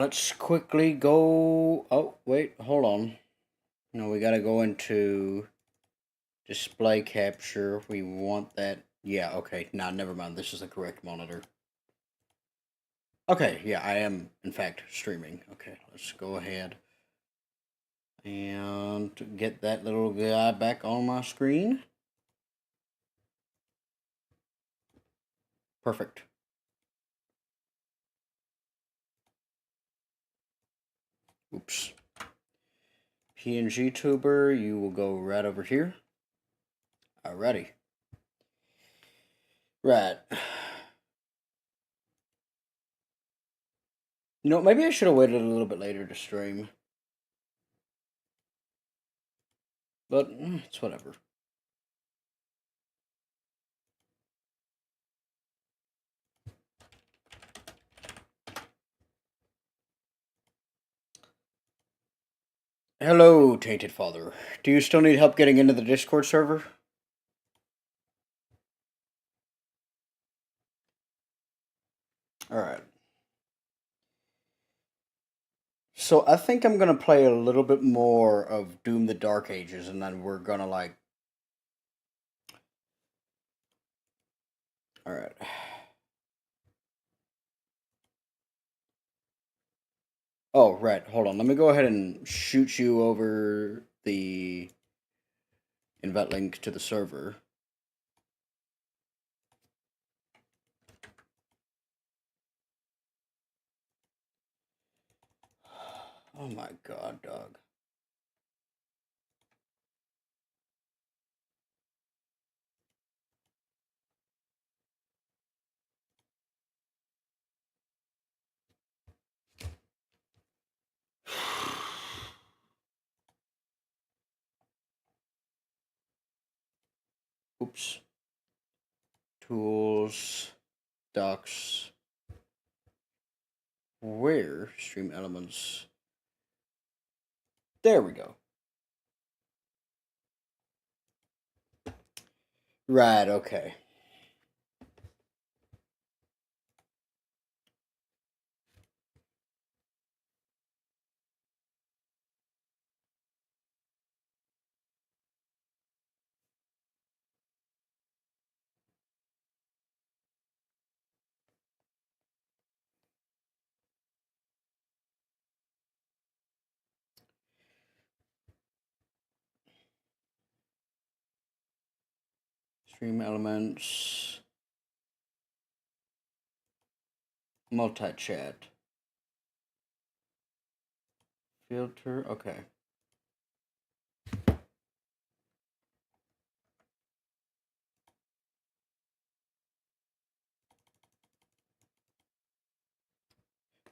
Let's quickly go. Oh, wait, hold on. No, we gotta go into display capture. We want that. Yeah, okay. Nah, never mind. This is the correct monitor. Okay, yeah, I am, in fact, streaming. Okay, let's go ahead and get that little guy back on my screen. Perfect. Oops. PNG tuber, you will go right over here. Alrighty. Right. You know, maybe I should have waited a little bit later to stream. But it's whatever. Hello, Tainted Father. Do you still need help getting into the Discord server? Alright. So I think I'm gonna play a little bit more of Doom the Dark Ages, and then we're gonna like... Alright. Oh, right. Hold on. Let me go ahead and shoot you over the invite link to the server. Oh my god, dog. Oops. Tools. Docs. Where? Stream elements. There we go. Right, okay. Stream elements. Multi-chat. Filter, okay.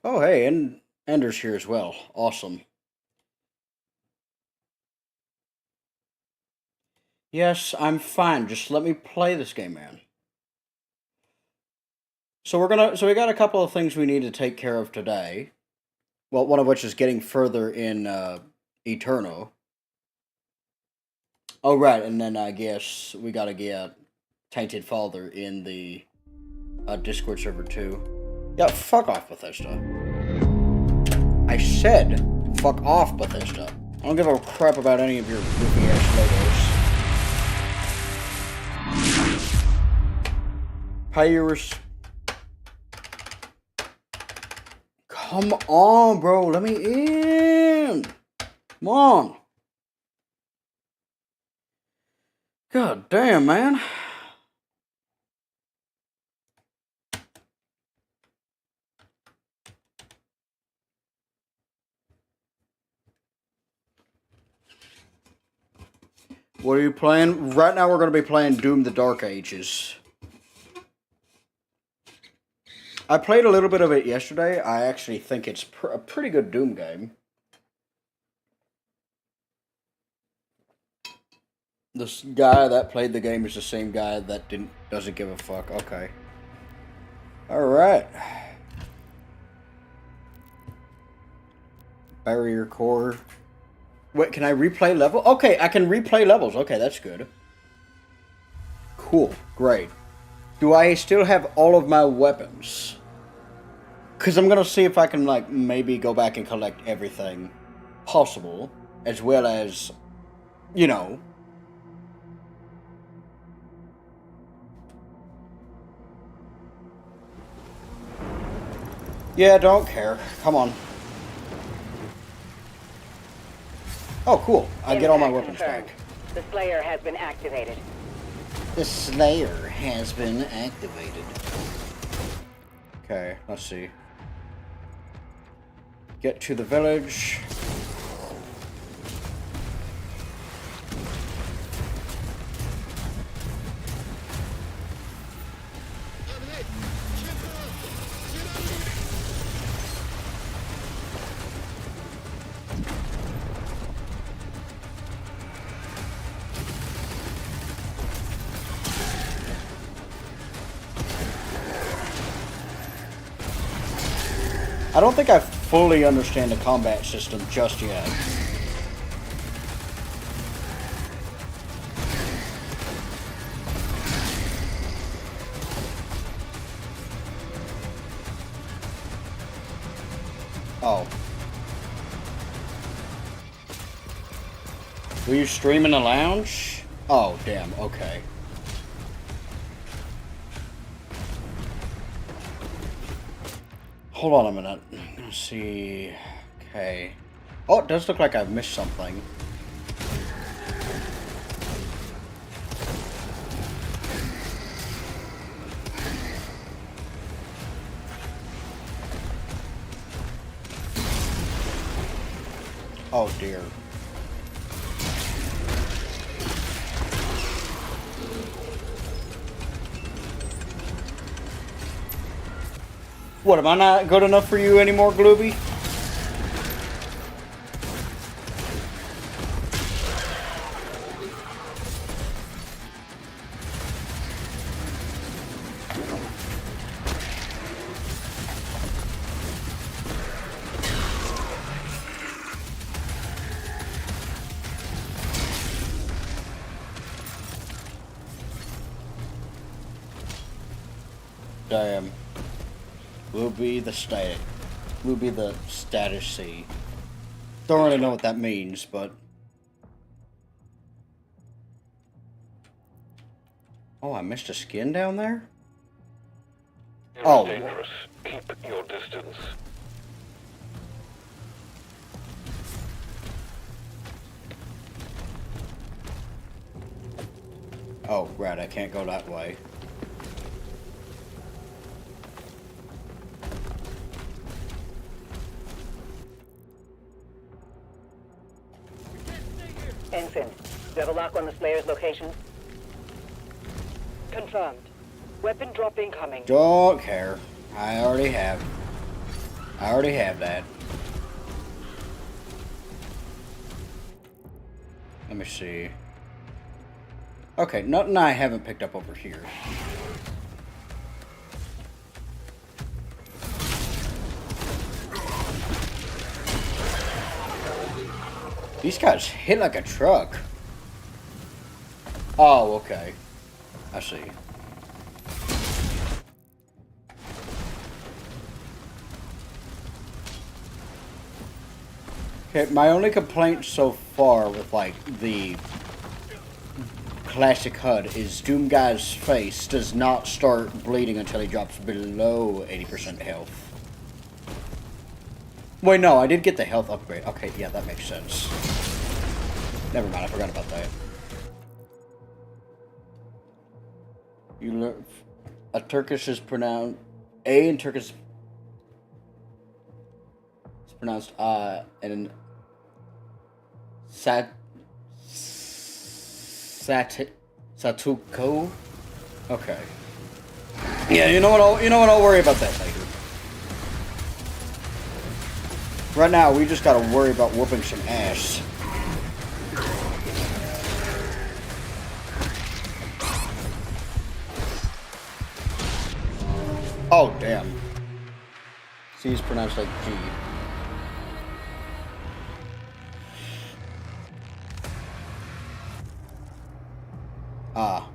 Oh, hey, and Ender's here as well. Awesome. Yes, I'm fine. Just let me play this game, man. So we got a couple of things we need to take care of today. Well, one of which is getting further in Eterno. Oh, right, and then I guess we gotta get Tainted Father in the Discord server too. Yeah, fuck off, Bethesda. I said, fuck off, Bethesda. I don't give a crap about any of your goofy ass logos. Pay your Come on, bro. Let me in. Come on. God damn, man. What are you playing? Right now we're going to be playing Doom the Dark Ages. I played a little bit of it yesterday. I actually think it's a pretty good Doom game. This guy that played the game is the same guy that doesn't give a fuck. Okay. Alright. Barrier core. Wait, can I replay level? Okay, I can replay levels. Okay, that's good. Cool. Great. Do I still have all of my weapons? Because I'm going to see if I can, like, maybe go back and collect everything possible, as well as, you know... Yeah, don't care. Come on. Oh, cool. I get all my weapons back. The Slayer has been activated. The Slayer has been activated. Okay, let's see. Get to the village. I don't think I fully understand the combat system just yet. Oh. Will you stream in the lounge? Oh, damn, okay. Hold on a minute. Let's see. Okay. Oh, it does look like I've missed something. Oh dear. What, am I not good enough for you anymore, Glooby? Damn. Will be the status. Will be the status C. Don't really know what that means, but... Oh, I missed a skin down there? You're dangerous. Keep your distance. Oh, right, I can't go that way. Ensign, do you have a lock on the Slayer's location? Confirmed. Weapon drop incoming. Don't care. I already have. I already have that. Let me see. Okay, nothing I haven't picked up over here. These guys hit like a truck. Oh, okay. I see. Okay, my only complaint so far with, like, the classic HUD is Doomguy's face does not start bleeding until he drops below 80% health. Wait, no, I did get the health upgrade. Okay, yeah, that makes sense. Never mind, I forgot about that. You learn... A Turkish is pronounced... A in Turkish... It's pronounced and... Satuko? Okay. Yeah, you know what, I'll worry about that later. Right now, we just gotta worry about whooping some ass. Oh, damn. C is pronounced like G. Ah.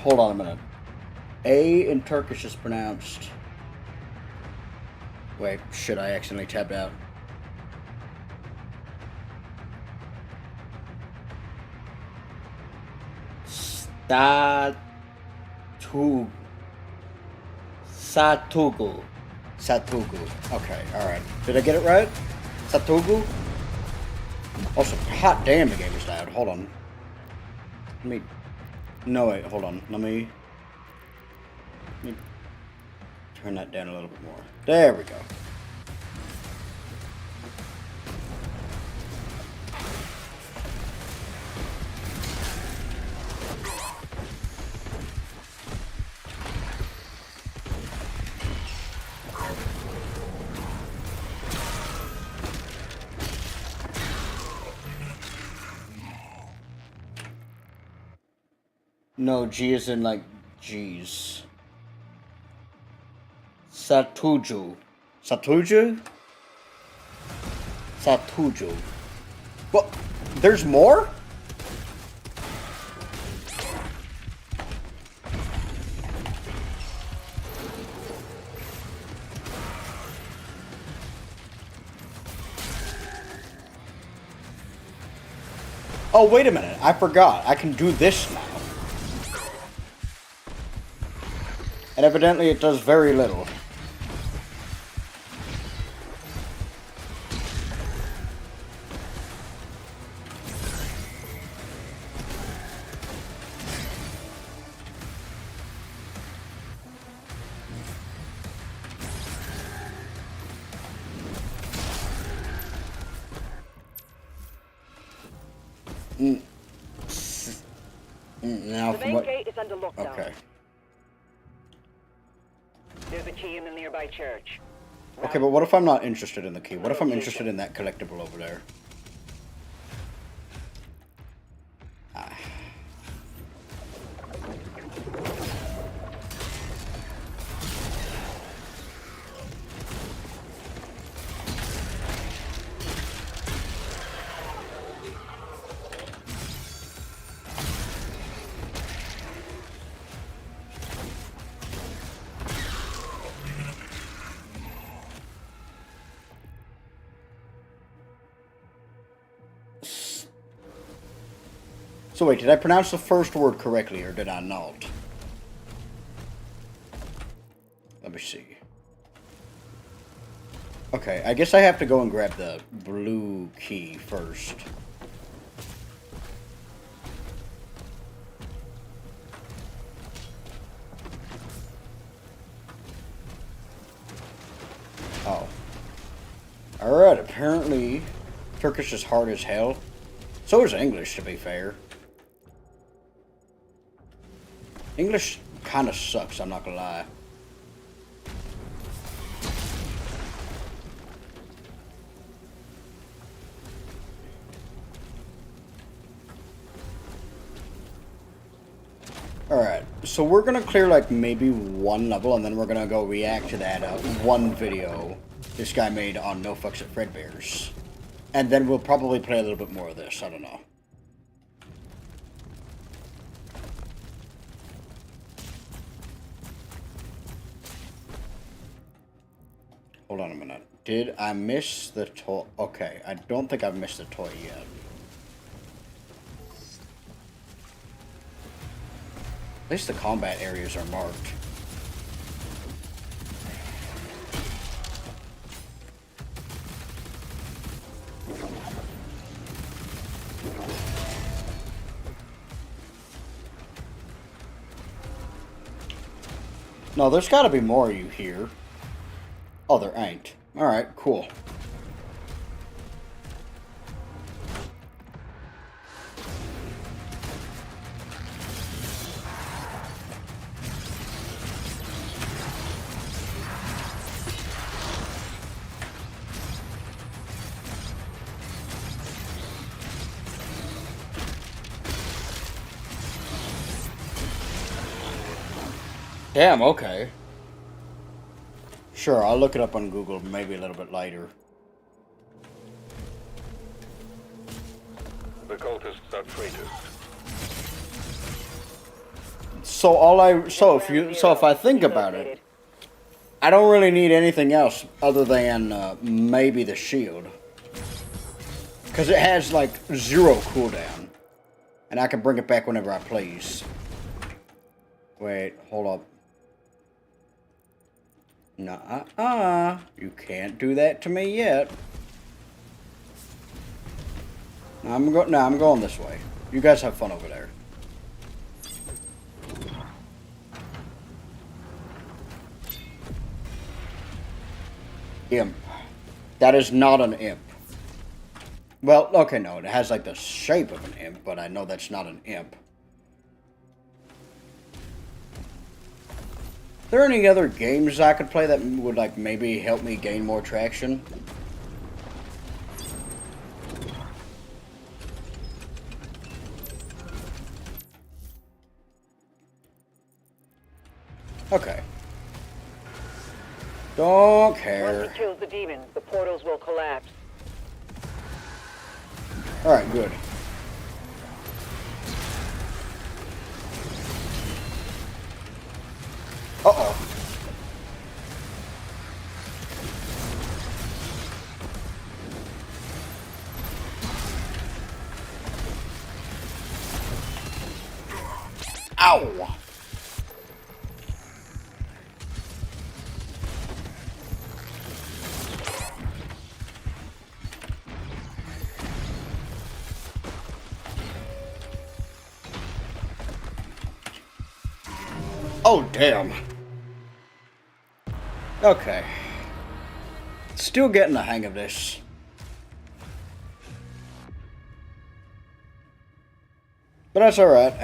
Hold on a minute. A in Turkish is pronounced... Wait, shit, I accidentally tabbed out. Satugu. Satugu. Okay, alright. Did I get it right? Satugu? Also, hot damn, the game is loud. Hold on. Let me... No, wait, hold on. Let me turn that down a little bit more. There we go. No, G is in like G's. Satuju. Satuju? Satuju. What? There's more? Oh, wait a minute. I forgot. I can do this now. And evidently it does very little. Now The from main what... gate is under lockdown. Okay. There's a key in the nearby church. Okay, but what if I'm not interested in the key? What if I'm interested in that collectible over there? Ah. So wait, did I pronounce the first word correctly, or did I not? Let me see. Okay, I guess I have to go and grab the blue key first. Oh. Alright, apparently Turkish is hard as hell. So is English, to be fair. English kind of sucks, I'm not gonna lie. Alright, so we're gonna clear like maybe one level and then we're gonna go react to that one video this guy made on No Fucks at Fredbear's. And then we'll probably play a little bit more of this, I don't know. Hold on a minute. Did I miss the toy? Okay, I don't think I've missed the toy yet. At least the combat areas are marked. No, there's gotta be more of you here. Oh, there ain't. Alright, cool. Damn, okay. Sure, I'll look it up on Google maybe a little bit later. The cultists are traitors. So if I think about it, I don't really need anything else other than maybe the shield, because it has like 0 cooldown, and I can bring it back whenever I please. Wait, hold up. Nuh-uh. You can't do that to me yet. I'm going this way. You guys have fun over there. Imp. That is not an imp. Well, okay, no, it has like the shape of an imp, but I know that's not an imp. Are there any other games I could play that would like maybe help me gain more traction? Okay. Don't care. Once he kills the demon, the portals will collapse. Alright, good. Uh-oh. Ow! Oh, damn. Okay. Still getting the hang of this. But that's alright.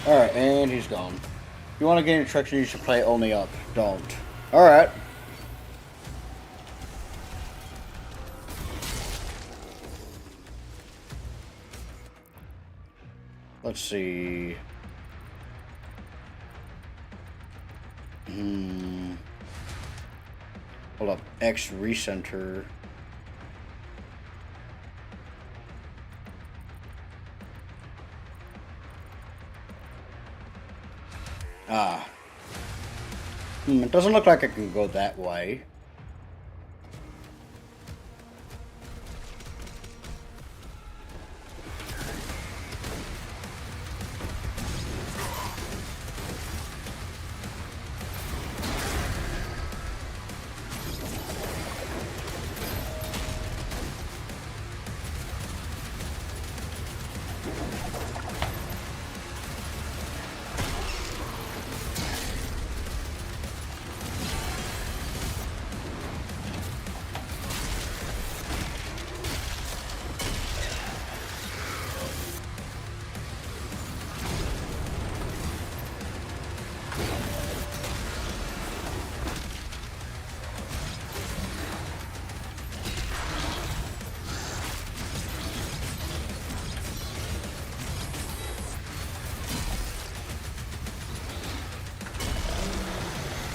Alright, and he's gone. If you want to gain traction, you should play only up. Don't. Alright. Let's see. Hold up. X recenter. Ah. It doesn't look like I can go that way.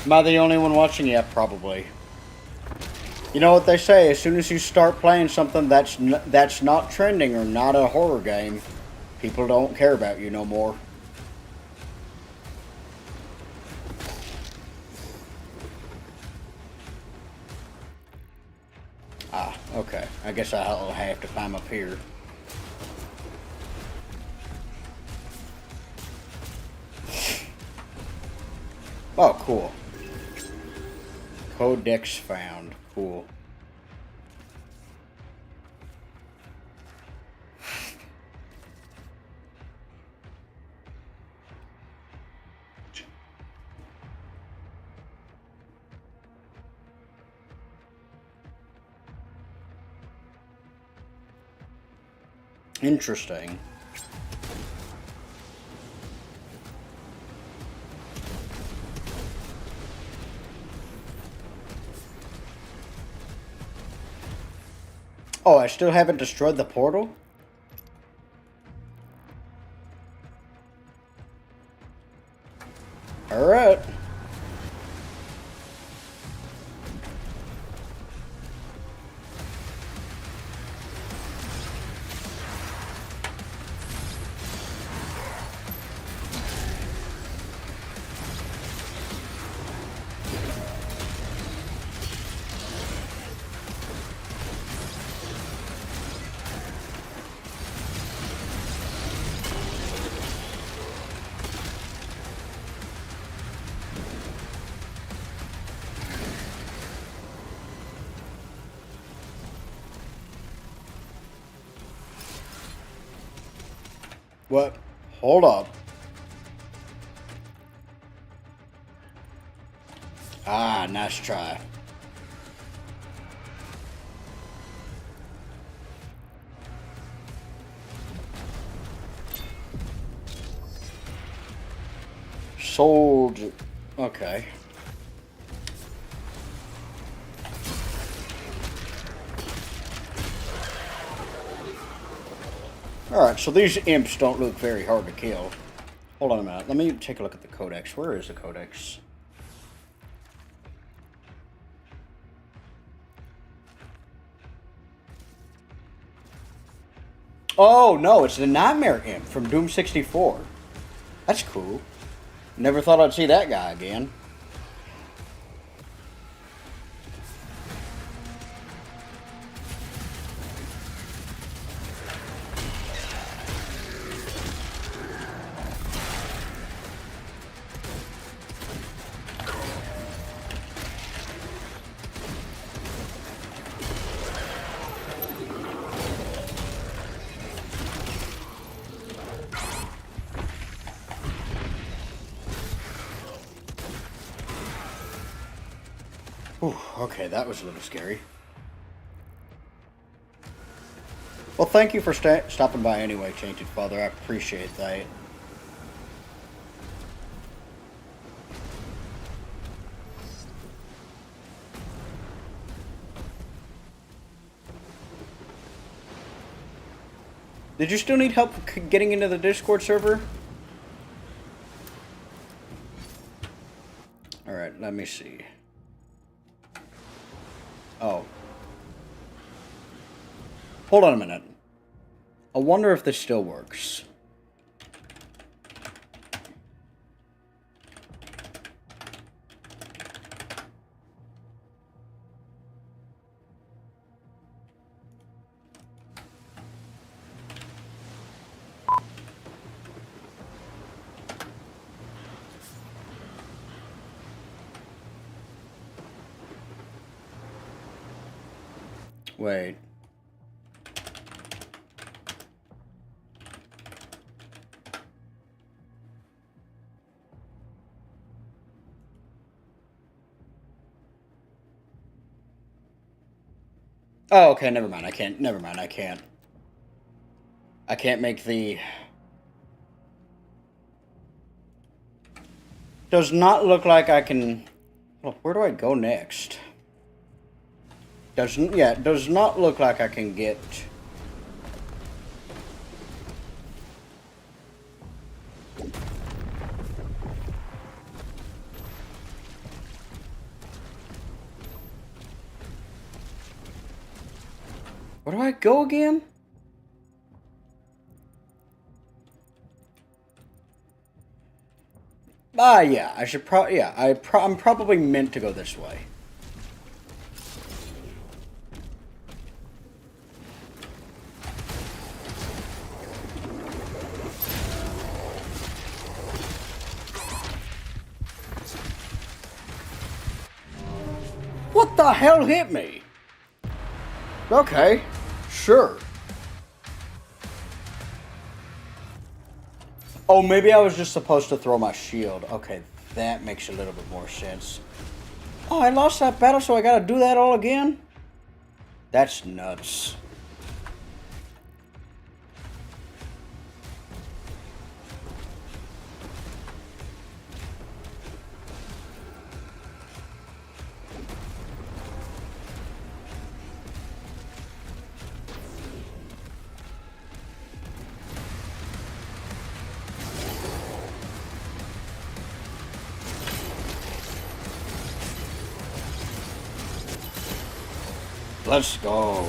Am I the only one watching? Yeah, probably. You know what they say, as soon as you start playing something that's not trending or not a horror game, people don't care about you no more. Ah, okay. I guess I'll have to climb up here. Oh, cool. Codex found. Cool. Interesting. Oh, I still haven't destroyed the portal? Alright. What? Hold up. Ah, nice try. Sold. Okay. Alright, so these imps don't look very hard to kill. Hold on a minute. Let me take a look at the codex. Where is the codex? Oh, no, it's the Nightmare Imp from Doom 64. That's cool. Never thought I'd see that guy again. Whew, okay, that was a little scary. Well, thank you for stopping by anyway, Tainted Father. I appreciate that. Did you still need help getting into the Discord server? Alright, let me see. Oh. Hold on a minute. I wonder if this still works. Wait. Oh, okay, never mind. I can't. Never mind. I can't. I can't make the... Does not look like I can... Well, where do I go next? Doesn't... Yeah, it does not look like I can get... Where do I go again? Ah, yeah, I should probably... Yeah, I'm probably meant to go this way. the hell hit me? Okay, sure. Oh, maybe I was just supposed to throw my shield. Okay, that makes a little bit more sense. Oh, I lost that battle, so I gotta do that all again? That's nuts. Let's go.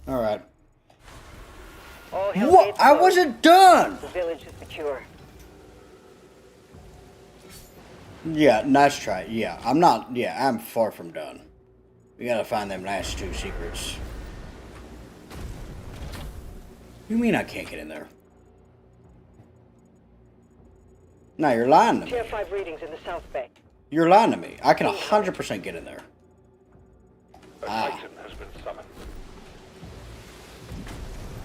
Alright. All hell What? gates I closed. wasn't done! The village is secure. Yeah, nice try. Yeah, I'm not. Yeah, I'm far from done. We gotta find them last two secrets. You mean I can't get in there? No, you're lying to me. Tier 5 readings in the South Bay. You're lying to me. I can 100% get in there. A Titan has been summoned.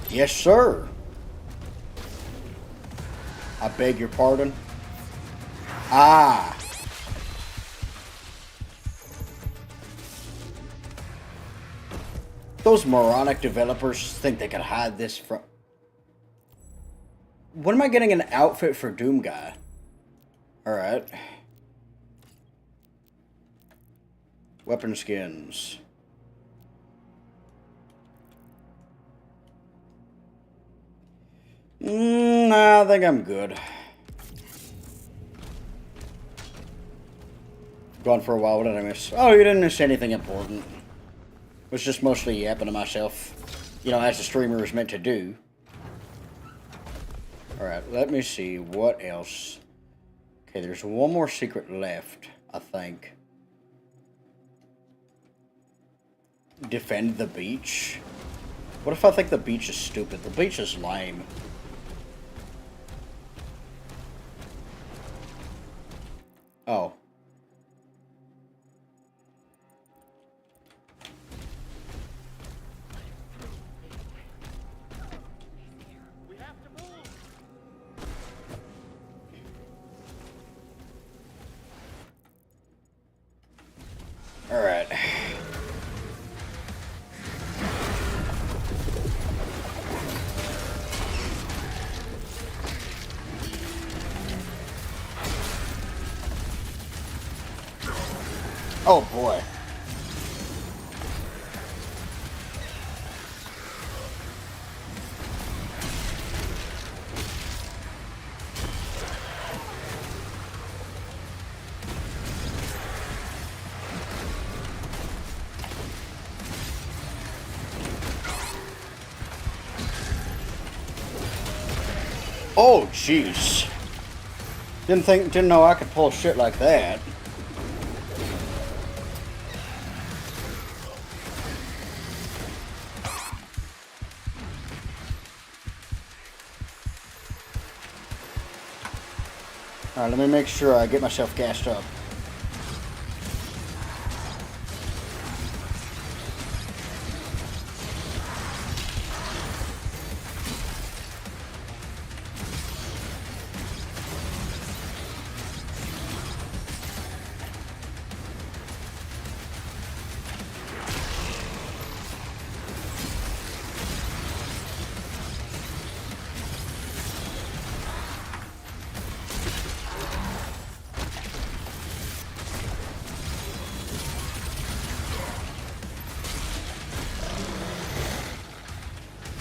Yes, sir. I beg your pardon. Ah. Those moronic developers think they could hide this from... When am I getting an outfit for Doom Guy? Alright. Weapon skins. Nah, I think I'm good. Gone for a while, what did I miss? Oh, you didn't miss anything important. It was just mostly yapping to myself. You know, as a streamer is meant to do. Alright, let me see what else. Okay, there's one more secret left, I think. Defend the beach? What if I think the beach is stupid? The beach is lame. Oh. All right. Oh boy. Oh jeez. Didn't know I could pull shit like that. Alright, let me make sure I get myself gassed up.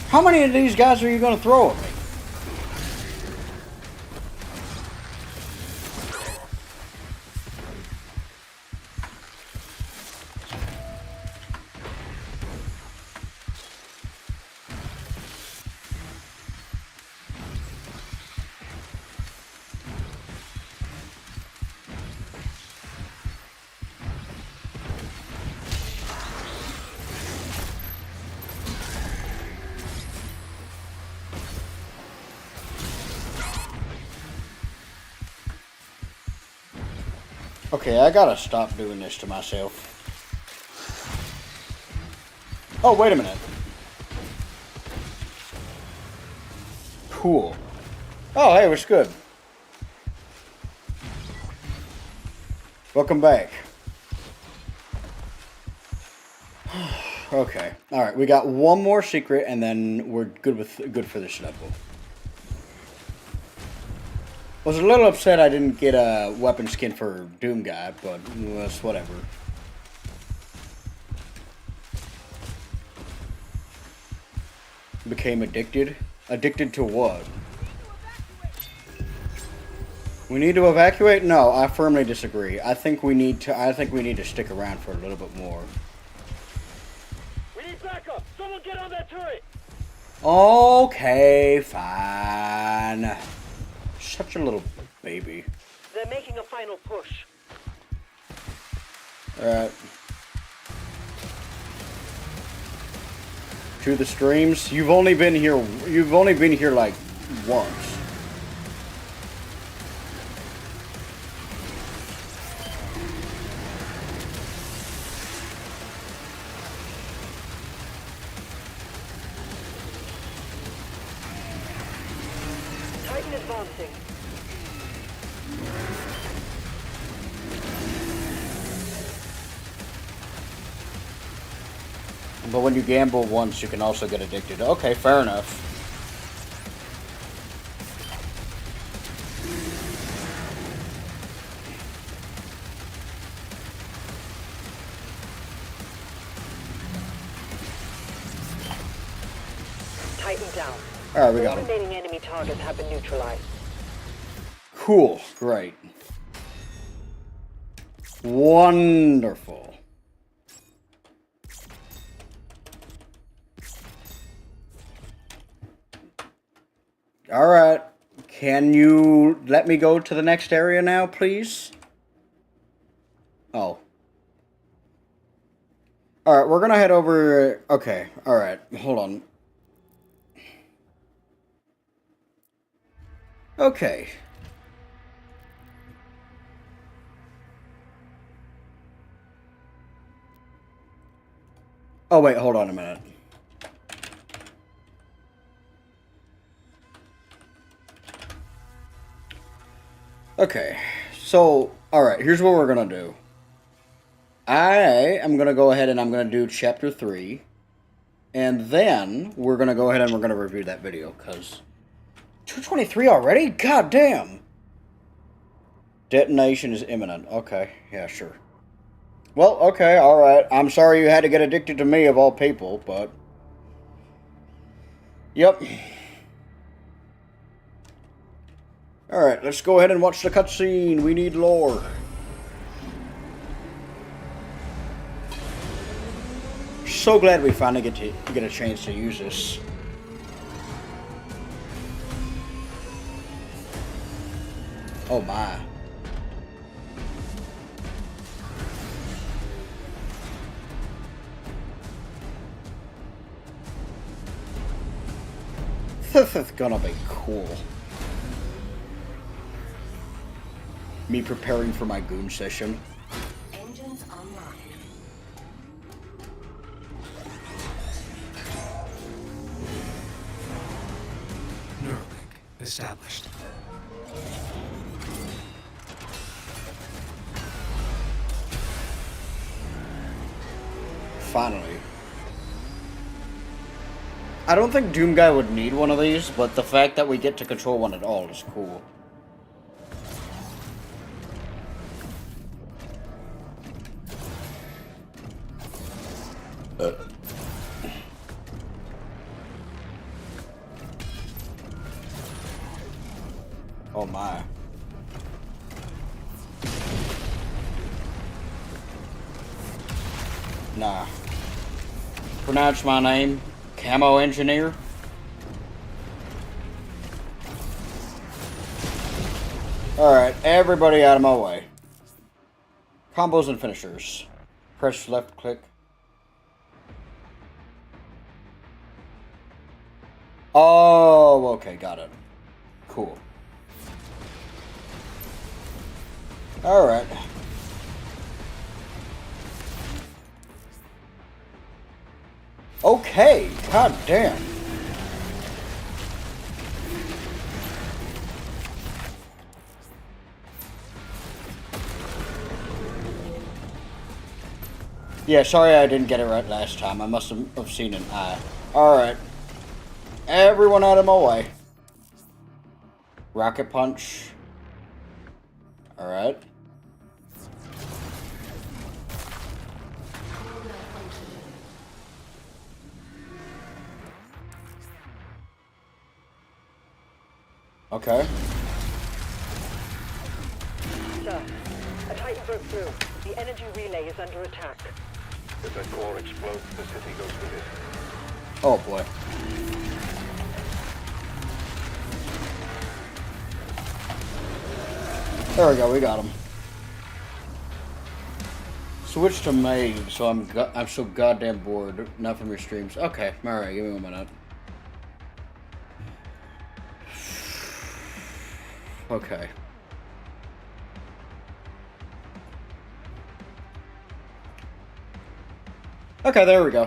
How many of these guys are you going to throw at me? Okay, I gotta stop doing this to myself. Oh, wait a minute. Cool. Oh, hey, what's good? Welcome back. Okay. Alright, we got one more secret, and then we're good for this level. Was a little upset I didn't get a weapon skin for Doom Guy, but it's whatever. Became addicted? Addicted to what? We need to evacuate? No, I firmly disagree. I think we need to stick around for a little bit more. We need backup! Someone get on that turret! Okay, fine. Such a little baby. They're making a final push. Alright. To the streams. You've only been here like once. Titan advancing. But when you gamble once, you can also get addicted. Okay, fair enough. Titan down. Alright, we The got him. remaining enemy targets have been neutralized. Cool. Great. Wonderful. Alright. Can you let me go to the next area now, please? Oh. Alright, we're gonna head over... Okay, alright. Hold on. Okay. Oh, wait, hold on a minute. Okay, so, alright, here's what we're gonna do. I am gonna go ahead and I'm gonna do Chapter 3. And then, we're gonna go ahead and we're gonna review that video, because... 223 already? God damn! Detonation is imminent. Okay, yeah, sure. Well, okay, alright. I'm sorry you had to get addicted to me, of all people, but... Yep. Alright, let's go ahead and watch the cutscene. We need lore. So glad we finally get a chance to use this. Oh my. This is gonna be cool. Me preparing for my goon session. Engines online. Neuralink established. Finally. I don't think Doom Guy would need one of these, but the fact that we get to control one at all is cool. Oh my. Nah. Pronounce my name, Camo Engineer. Alright, everybody out of my way. Combos and finishers. Press left click. Oh, okay, got it. Cool. Alright. Okay, god damn. Yeah, sorry I didn't get it right last time. I must have seen an eye. Alright. Everyone out of my way. Rocket punch. Alright. Okay. Sir, a Titan broke through. The energy relay is under attack. If that core explodes, the city goes with it. Oh boy. There we go, we got him. Switch to main, so I'm so goddamn bored. Not from your streams. Okay, alright, give me 1 minute. Okay. Okay, there we go.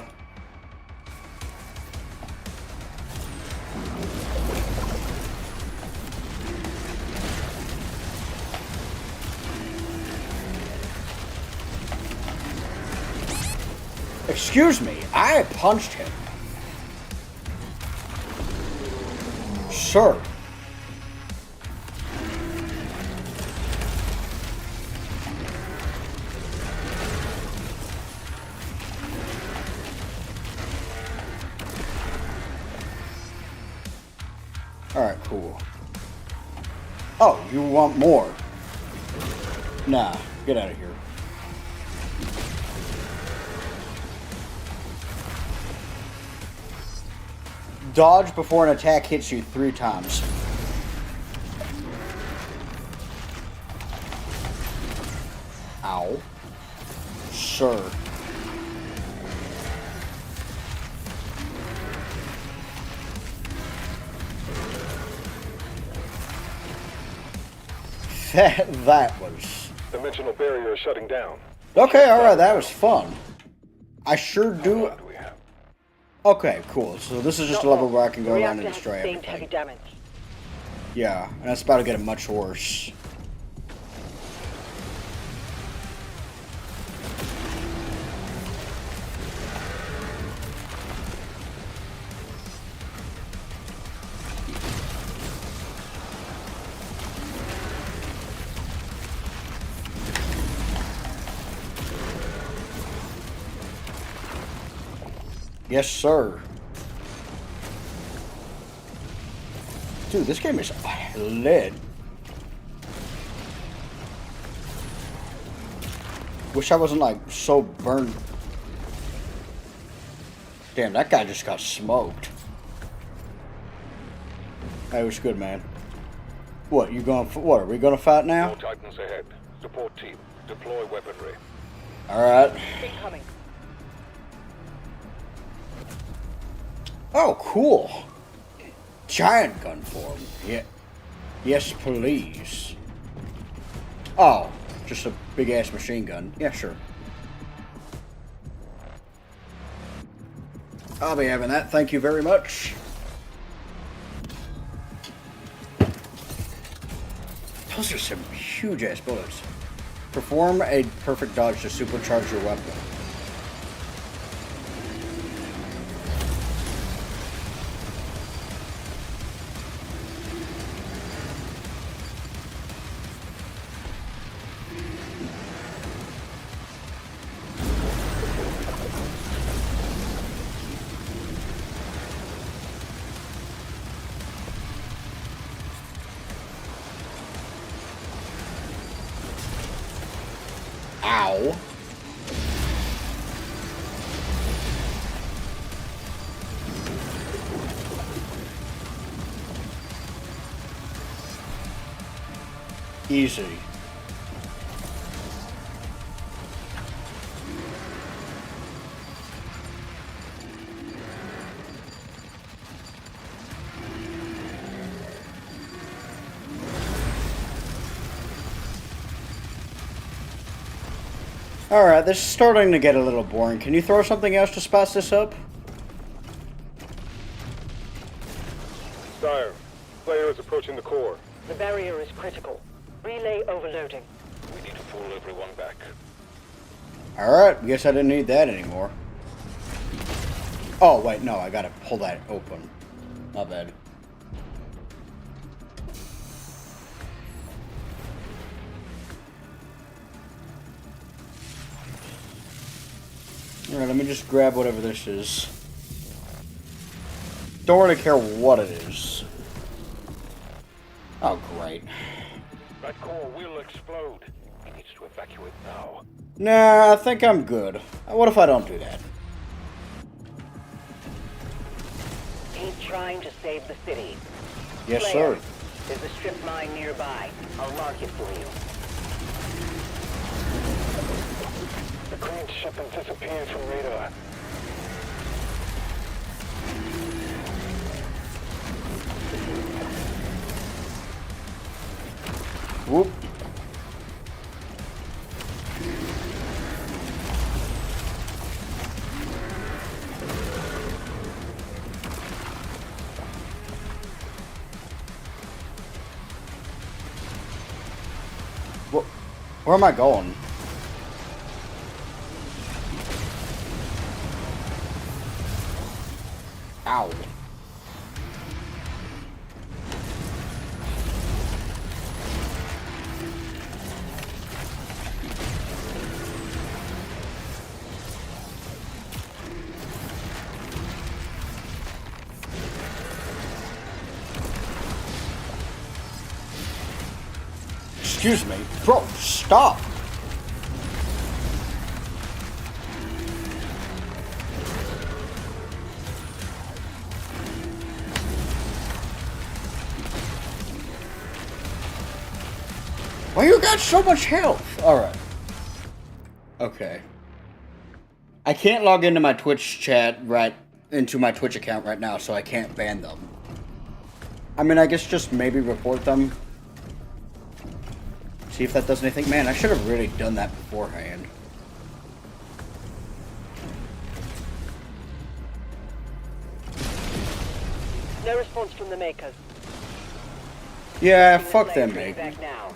Excuse me, I punched him. Sir. Alright, cool. Oh, you want more? Nah, get out of here. Dodge before an attack hits you 3 times. Ow. Sure. That was... Dimensional barrier is shutting down. Okay, alright, that was fun. I sure do... What do we have? Okay, cool. So this is just Not a level long. where I can go The around and reactor has destroy sustained heavy everything. damage. Yeah, and it's about to get much worse. Yes, sir. Dude, this game is lit. Wish I wasn't like so burned. Damn, that guy just got smoked. That was good, man. What, you going? What, are we gonna fight now? More Titans ahead. Support team, deploy weaponry. Alright. Incoming. Oh, cool. Giant gun form. Yeah. Yes, please. Oh, just a big ass machine gun. Yeah, sure. I'll be having that. Thank you very much. Those are some huge ass bullets. Perform a perfect dodge to supercharge your weapon. Ow. Easy. Alright, this is starting to get a little boring. Can you throw something else to spice this up? Sire, Slayer is approaching the core. The barrier is critical. Relay overloading. We need to pull everyone back. Alright, guess I didn't need that anymore. Oh, wait, no, I gotta pull that open. My bad. Alright, let me just grab whatever this is. Don't really care what it is. Oh, great. That core will explode. He needs to evacuate now. Nah, I think I'm good. What if I don't do that? Keep trying to save the city. Yes, Slayer, sir. there's a strip mine nearby. I'll mark it for you. The crane ship has disappeared from radar. Whoop. Where am I going? Ow. Excuse me. Bro, stop. Why you got so much health? Alright. Okay. I can't log into my Twitch chat into my Twitch account right now, so I can't ban them. I mean, I guess just maybe report them. See if that does anything. Man, I should have really done that beforehand. No response from the makers. Yeah, Demon fuck Slayer them, coming mate. back now.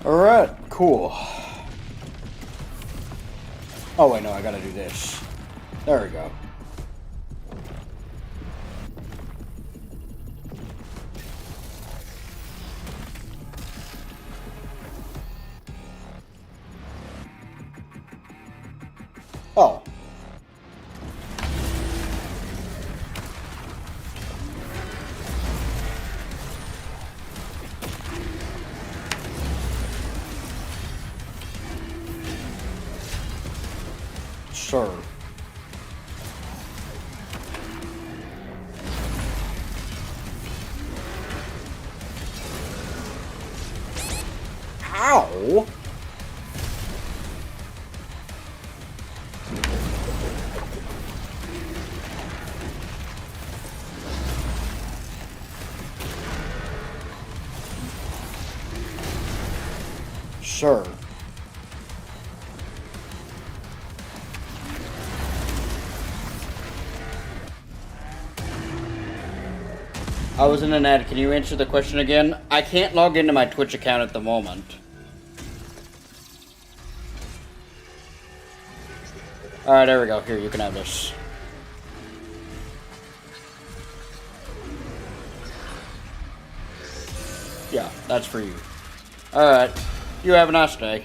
Alright, cool. Oh wait, no, I gotta do this. There we go. Oh. Sure. Ow! Sure. I was in an ad. Can you answer the question again? I can't log into my Twitch account at the moment. Alright, there we go. Here, you can have this. Yeah, that's for you. Alright. You have a nice day.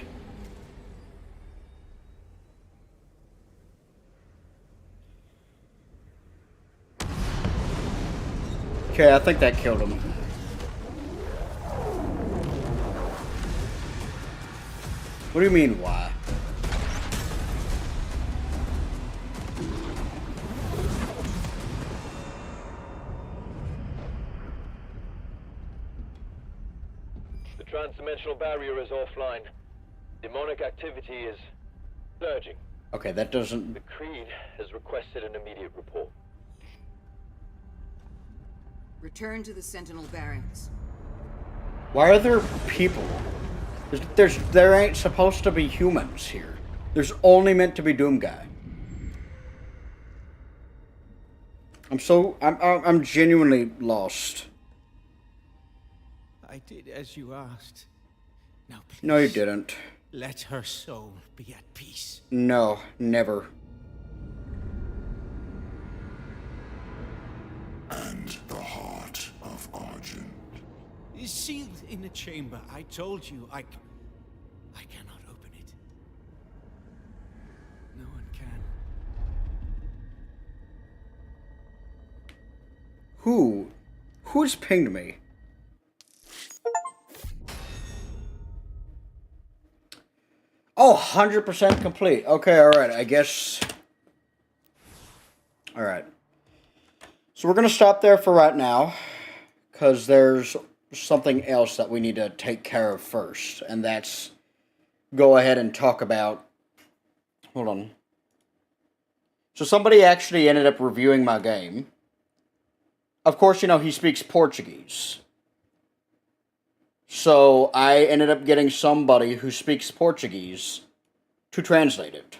Okay, I think that killed him. What do you mean, why? The transdimensional barrier is offline. Demonic activity is surging. Okay, that doesn't... The Creed has requested an immediate report. Return to the Sentinel barracks. Why are there people? There ain't supposed to be humans here. There's only meant to be Doom Guy. I'm genuinely lost. I did as you asked. Now please. No, you didn't. Let her soul be at peace. No, never. And the heart of Argent. Is sealed in a chamber. I told you, I cannot open it. No one can. Who's pinged me? Oh, 100% complete. Okay, alright, I guess... Alright. So we're going to stop there for right now, because there's something else that we need to take care of first, and that's go ahead and talk about... Hold on. So somebody actually ended up reviewing my game. Of course, you know, he speaks Portuguese. So I ended up getting somebody who speaks Portuguese to translate it.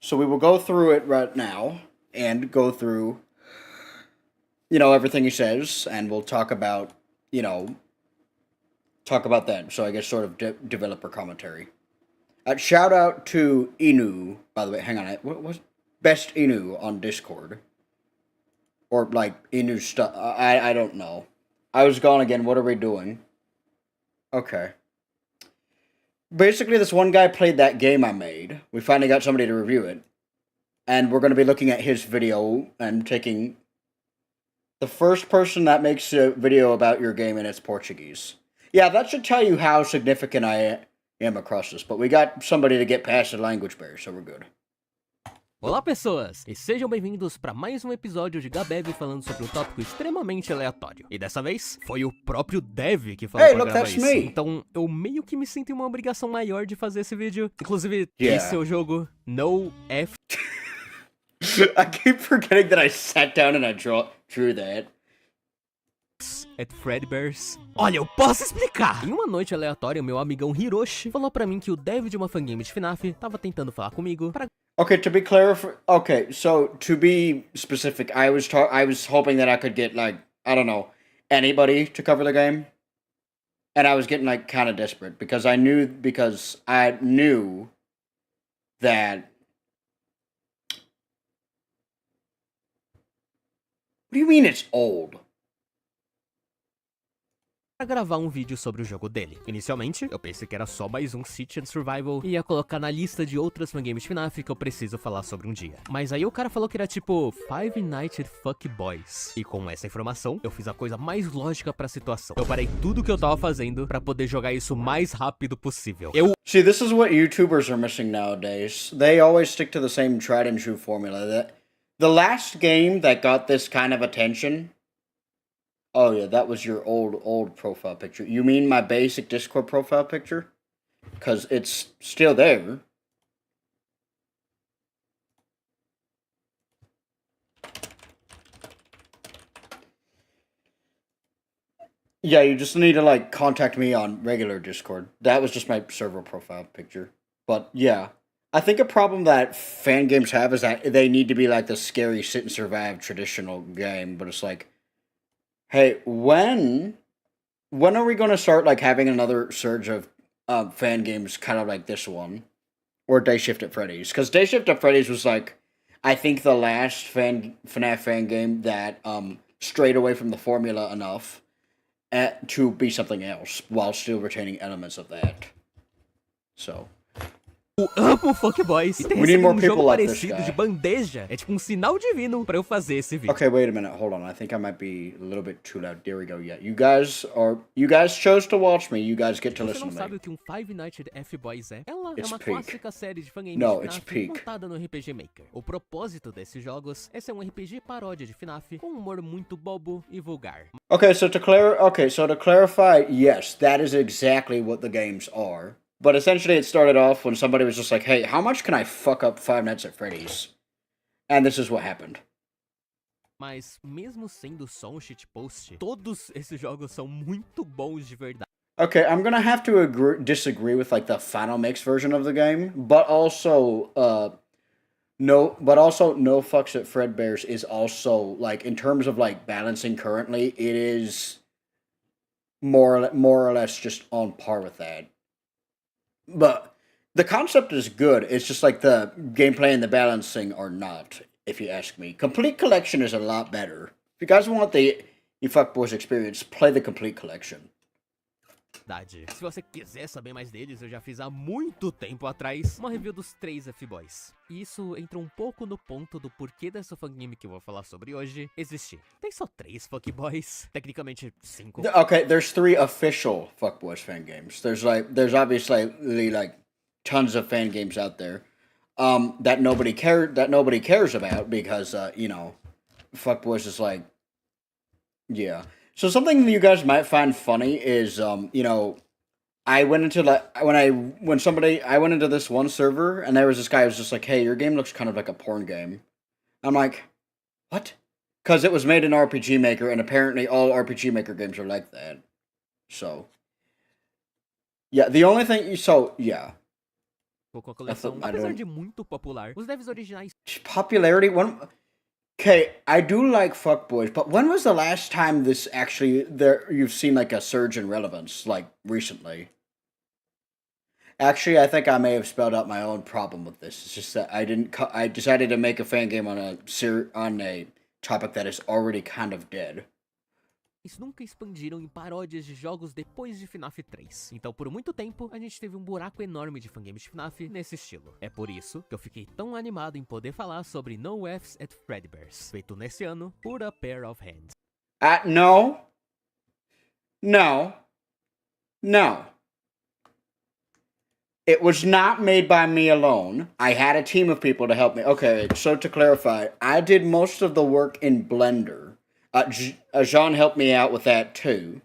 So we will go through it right now and go through, you know, everything he says, and we'll talk about, you know, talk about that. So I guess sort of developer commentary. Shout out to Inu, by the way. Hang on, what was Best Inu on Discord? Or like Inu stuff. I don't know. I was gone again. What are we doing? Okay. Basically, this one guy played that game I made. We finally got somebody to review it. And we're going to be looking at his video and taking the first person that makes a video about your game and it's Portuguese. Yeah, that should tell you how significant I am across this. But we got somebody to get past the language barrier, so we're good. Olá pessoas, e sejam bem-vindos para mais um episódio de Gabev falando sobre um tópico extremamente aleatório. E dessa vez, foi o próprio Dev que falou pra gravar isso. Então, eu meio que me sinto em uma obrigação maior de fazer esse vídeo. Inclusive, esse é o jogo No F... I keep forgetting that I sat down and I drew that. At Fredbear's. Olha, eu posso explicar! Em uma noite aleatória, meu amigão Hiroshi falou pra mim que o dev de uma fangame de FNAF tava tentando falar comigo pra... Okay, to be clear, okay, so to be specific, I was hoping that I could get, like, I don't know, anybody to cover the game. And I was getting, like, kind of desperate because I knew that... What do you mean it's old? Pra gravar um vídeo sobre o jogo dele. Inicialmente, eu pensei que era só mais um City and Survival e ia colocar na lista de outras fangames de FNAF que eu preciso falar sobre um dia. Mas aí o cara falou que era tipo Five Nights at Fuck Boys. E com essa informação, eu fiz a coisa mais lógica pra situação. Eu parei tudo que eu tava fazendo pra poder jogar isso o mais rápido possível. See, this is what YouTubers are missing nowadays. They always stick to the same tried and true formula. The last game that got this kind of attention... Oh yeah, that was your old profile picture. You mean my basic Discord profile picture? Because it's still there. Yeah, you just need to, like, contact me on regular Discord. That was just my server profile picture. But, yeah. I think a problem that fan games have is that they need to be, like, the scary sit and survive traditional game. But it's like... Hey, when are we going to start, like, having another surge of fan games kind of like this one? Or Day Shift at Freddy's? Because Day Shift at Freddy's was, like, I think the last FNAF fan game that strayed away from the formula enough. to be something else while still retaining elements of that. So. Eu amo Fuckboys. E ter We need recebido more um people jogo like this parecido guy. de bandeja é tipo um sinal divino pra eu fazer esse vídeo. Okay, wait a minute. Hold on. I think I might be a little bit too loud. There we go. Yeah, you guys chose to watch me. You guys get to Você listen não to sabe me. o que um Five Nights at F-Boys é? Ela It's é uma peak. clássica série de fangames No, de it's FNAF peak. montada no RPG Maker. O propósito desses jogos é ser um RPG paródia de FNAF com um humor muito bobo e vulgar. Okay, so to clarify, yes, that is exactly what the games are. But essentially, it started off when somebody was just like, "Hey, how much can I fuck up Five Nights at Freddy's?" And this is what happened. Mas mesmo sendo só um shitpost, todos esses jogos são muito bons de verdade. Okay, I'm gonna have to disagree with like the final mix version of the game, but also, no Fucks at Fredbear's is also like in terms of like balancing currently, it is more or less just on par with that. But the concept is good. It's just like the gameplay and the balancing are not, if you ask me. Complete Collection is a lot better. If you guys want the Fuckboys experience, play the Complete Collection. Se você quiser saber mais deles, eu já fiz há muito tempo atrás uma review dos 3 F-Boys. E isso entra um pouco no ponto do porquê dessa fangame que eu vou falar sobre hoje existir. Tem só 3 Fuckboys, tecnicamente 5. Okay, there's 3 official Fuckboys fan games. There's obviously like tons of fan games out there that nobody cares about because you know, Fuckboys is like, yeah. So something that you guys might find funny is, you know, I went into this one server and there was this guy who was just like, "Hey, your game looks kind of like a porn game." I'm like, what? Because it was made in RPG Maker and apparently all RPG Maker games are like that. So, yeah, the only thing, yeah. Com a coleção, apesar de muito popular, os devs originais... Popularity? Okay, I do like Fuckboys, but when was the last time you've seen like a surge in relevance, like recently? Actually, I think I may have spelled out my own problem with this. It's just that I decided to make a fan game on a topic that is already kind of dead. Eles nunca expandiram em paródias de jogos depois de FNAF 3. Então por muito tempo, a gente teve um buraco enorme de fangames de FNAF nesse estilo. É por isso que eu fiquei tão animado em poder falar sobre No F's at Fredbear's, feito nesse ano por A Pair of Hands. No. It was not made by me alone. I had a team of people to help me. Okay, so to clarify, I did most of the work in Blender. Jean helped me out with that too.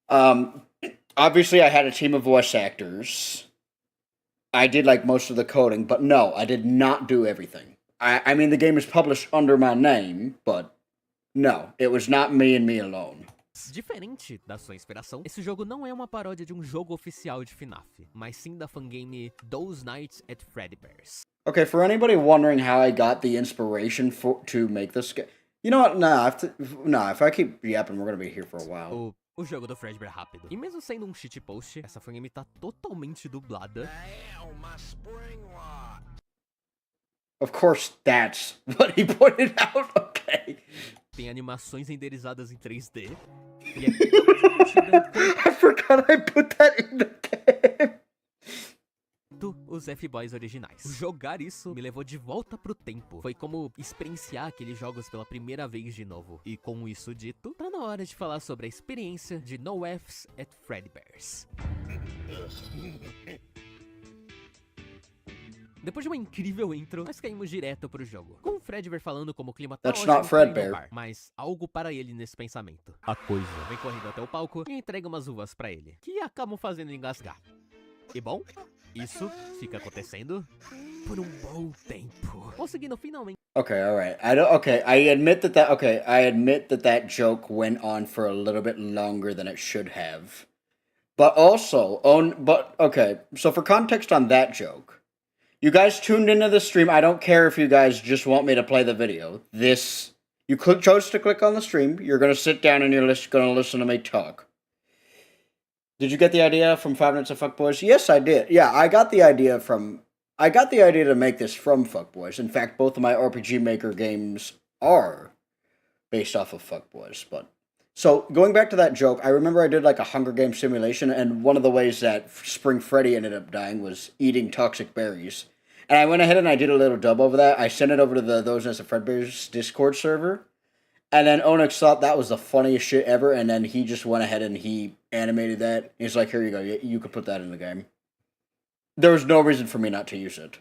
Obviously I had a team of voice actors. I did like most of the coding, but no, I did not do everything. I mean, the game is published under my name, but no, it was not me and me alone. Diferente da sua inspiração, esse jogo não é uma paródia de um jogo oficial de FNAF, mas sim da fangame Those Nights at Fredbear's. Okay, for anybody wondering how I got the inspiration to make this game, you know what? If I keep yapping, we're gonna be here for a while. O jogo do Fredbear rápido. E mesmo sendo um shitpost, essa fangame tá totalmente dublada. Of course, that's what he pointed out. Okay. Tem animações renderizadas em 3D. E é I forgot I put that in the game. Os F-Boys originais. Jogar isso me levou de volta pro tempo. Foi como experienciar aqueles jogos pela primeira vez de novo. E com isso dito, tá na hora de falar sobre a experiência de No F's at Fredbear's. Depois de uma incrível intro, nós caímos direto pro jogo. Com o Fredbear falando como o clima tá That's ótimo not Fredbear. bar, mas algo para ele nesse pensamento. A coisa vem correndo até o palco e entrega umas uvas pra ele, que acabam fazendo ele engasgar. E bom, isso fica acontecendo por um bom tempo. Conseguindo finalmente... Okay, alright. I admit that joke went on for a little bit longer than it should have. But so for context on that joke, you guys tuned into the stream. I don't care if you guys just want me to play the video. You chose to click on the stream. You're going to sit down and you're going to listen to me talk. Did you get the idea from 5 Nights at Fuckboys? Yes, I did. Yeah, I got the idea to make this from Fuckboys. In fact, both of my RPG Maker games are based off of Fuckboys, but So going back to that joke, I remember I did like a Hunger Games simulation, and one of the ways that Spring Freddy ended up dying was eating toxic berries. And I went ahead and I did a little dub over that. I sent it over to the Those Nest of Fredbear's Discord server, and then Onyx thought that was the funniest shit ever, and then he just went ahead and he animated that. He's like, here you go, you can put that in the game. There was no reason for me not to use it.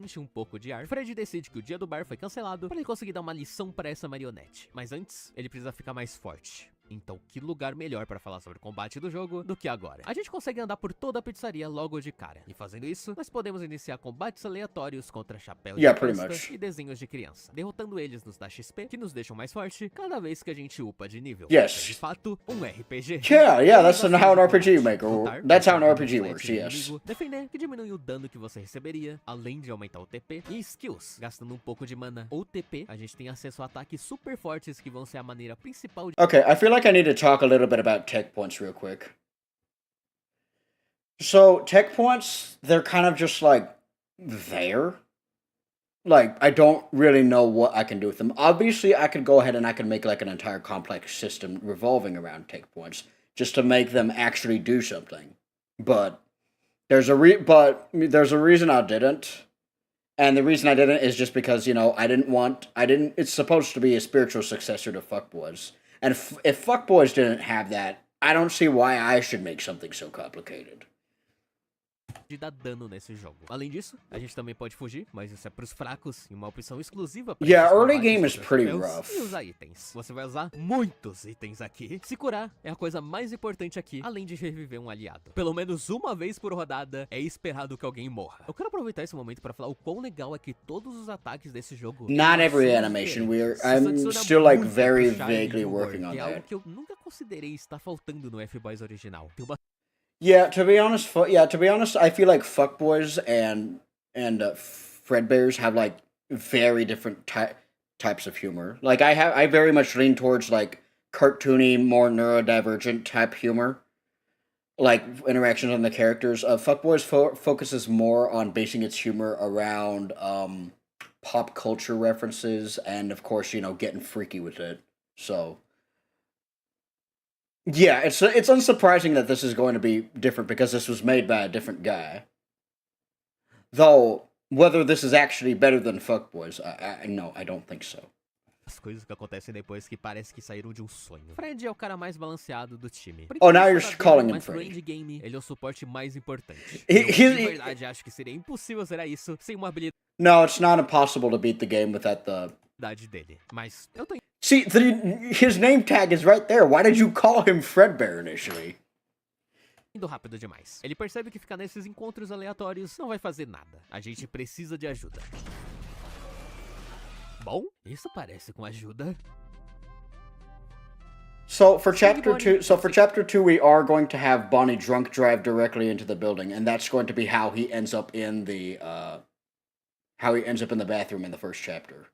Enche pouco de ar, Fred decide que o dia do bar foi cancelado para ele conseguir dar uma lição para essa marionete. Mas antes, ele precisa ficar mais forte. Então, que lugar melhor para falar sobre o combate do jogo do que agora? A gente consegue andar por toda a pizzaria logo de cara. E fazendo isso, nós podemos iniciar combates aleatórios contra chapéus de festa e desenhos de criança. Derrotando eles nos dá XP, que nos deixam mais forte cada vez que a gente upa de nível. Yes. É de fato, um RPG. Yeah, that's how an RPG that's how an RPG works, yes. Defender, que diminui o dano que você receberia, além de aumentar o TP. E skills, gastando um pouco de mana ou TP, a gente tem acesso a ataques super fortes que vão ser a maneira principal de... Okay, I feel like I need to talk a little bit about tech points real quick. So, tech points, they're kind of just like there. Like, I don't really know what I can do with them. Obviously, I could go ahead and I could make like an entire complex system revolving around tech points just to make them actually do something. But there's a reason I didn't. And the reason I didn't is just because, you know, it's supposed to be a spiritual successor to Fuckboys. And if Fuckboys didn't have that, I don't see why I should make something so complicated. De dar dano nesse jogo. Além disso, a gente também pode fugir, mas isso é pros fracos e uma opção exclusiva para early game is pretty rough. E usar itens. Você vai usar muitos itens aqui. Se curar é a coisa mais importante aqui, além de reviver um aliado. Pelo menos uma vez por rodada é esperado que alguém morra. Eu quero aproveitar esse momento para falar o quão legal é que todos os ataques desse jogo... Not every animation. I'm still like very vaguely working on that. É algo that. que eu nunca considerei estar faltando no F-Boys original. Yeah, to be honest, I feel like Fuckboys and Fredbears have like very different types of humor. Like I very much lean towards like cartoony, more neurodivergent type humor, like interactions on the characters. Fuckboys focuses more on basing its humor around pop culture references and, of course, you know, getting freaky with it. So. Yeah, it's unsurprising that this is going to be different because this was made by a different guy. Though, whether this is actually better than Fuckboys, no, I don't think so. As coisas que acontecem depois que parece que saíram de um sonho. Fred é o cara mais balanceado do time. Oh, now you're calling him Freddy. Mas game, ele é o suporte mais importante. De verdade, acho que seria impossível zerar isso sem uma habilidade. No, it's not impossible to beat the game without the... dele. Mas eu tô... See, his name tag is right there. Why did you call him Fredbear initially? Indo rápido demais. Ele percebe que ficar nesses encontros aleatórios não vai fazer nada. A gente precisa de ajuda. Bom, isso parece com ajuda. So for chapter 2, we are going to have Bonnie drunk drive directly into the building, and that's going to be how he ends up in the bathroom in the first chapter.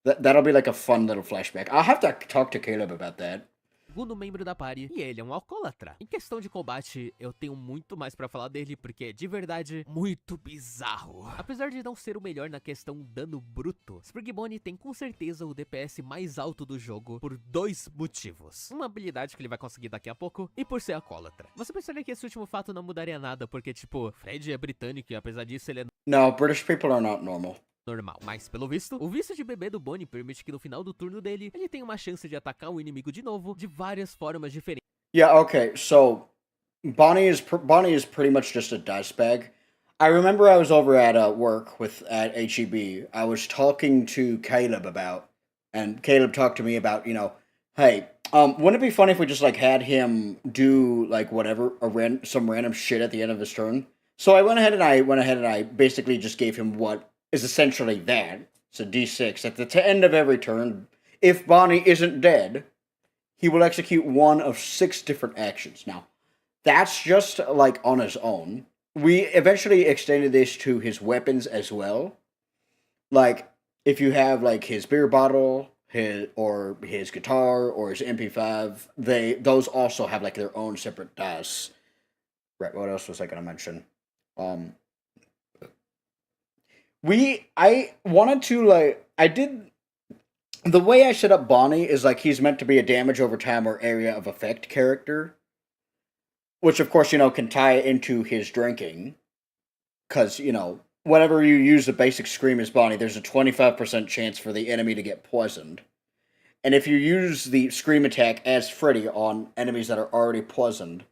That'll be like a fun little flashback. I'll have to talk to Caleb about that. Segundo membro da party, e ele é um alcoólatra. Em questão de combate, eu tenho muito mais pra falar dele, porque é de verdade muito bizarro. Apesar de não ser o melhor na questão dano bruto, Sprig Bonnie tem com certeza o DPS mais alto do jogo por 2 motivos. Uma habilidade que ele vai conseguir daqui a pouco, e por ser alcoólatra. Você pensaria que esse último fato não mudaria nada, porque tipo, Fred é britânico e apesar disso ele é... No, British people are not normal. Normal. Mas, pelo visto, o vício de bebê do Bonnie permite que no final do turno dele, ele tenha uma chance de atacar o inimigo de novo, de várias formas diferentes. Yeah, okay, so Bonnie is pretty much just a dice bag. I remember I was over at work at HEB. I was talking to Caleb and Caleb talked to me about, you know, hey, wouldn't it be funny if we just like had him do like whatever, some random shit at the end of his turn? So I went ahead and I basically just gave him what is essentially that. It's a D6. At the end of every turn, if Bonnie isn't dead, he will execute one of 6 different actions. Now, that's just, like, on his own. We eventually extended this to his weapons as well. Like, if you have, like, his beer bottle, his guitar, or his MP5, those also have, like, their own separate dice. Right, what else was I going to mention? I wanted to, like, the way I set up Bonnie is like he's meant to be a damage over time or area of effect character, which of course, can tie into his drinking. Because, whenever you use the basic Scream as Bonnie, there's a 25% chance for the enemy to get poisoned. And if you use the Scream attack as Freddy on enemies that are already poisoned...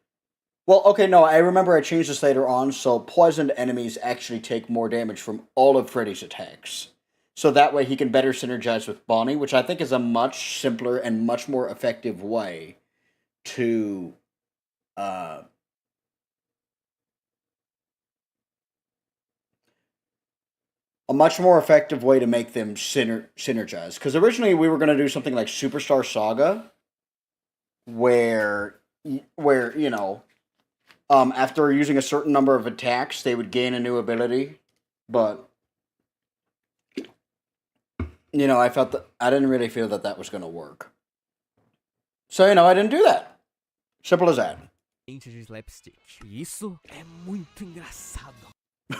Well, okay, no, I remember I changed this later on, so poisoned enemies actually take more damage from all of Freddy's attacks. So that way he can better synergize with Bonnie, which I think is a much simpler and much more effective way to... a much more effective way to make them synergize. Because originally we were going to do something like Superstar Saga, where after using a certain number of attacks, they would gain a new ability. But, I felt that I didn't really feel that was going to work. So, I didn't do that. Simple as that. De slapstick. Isso é muito engraçado.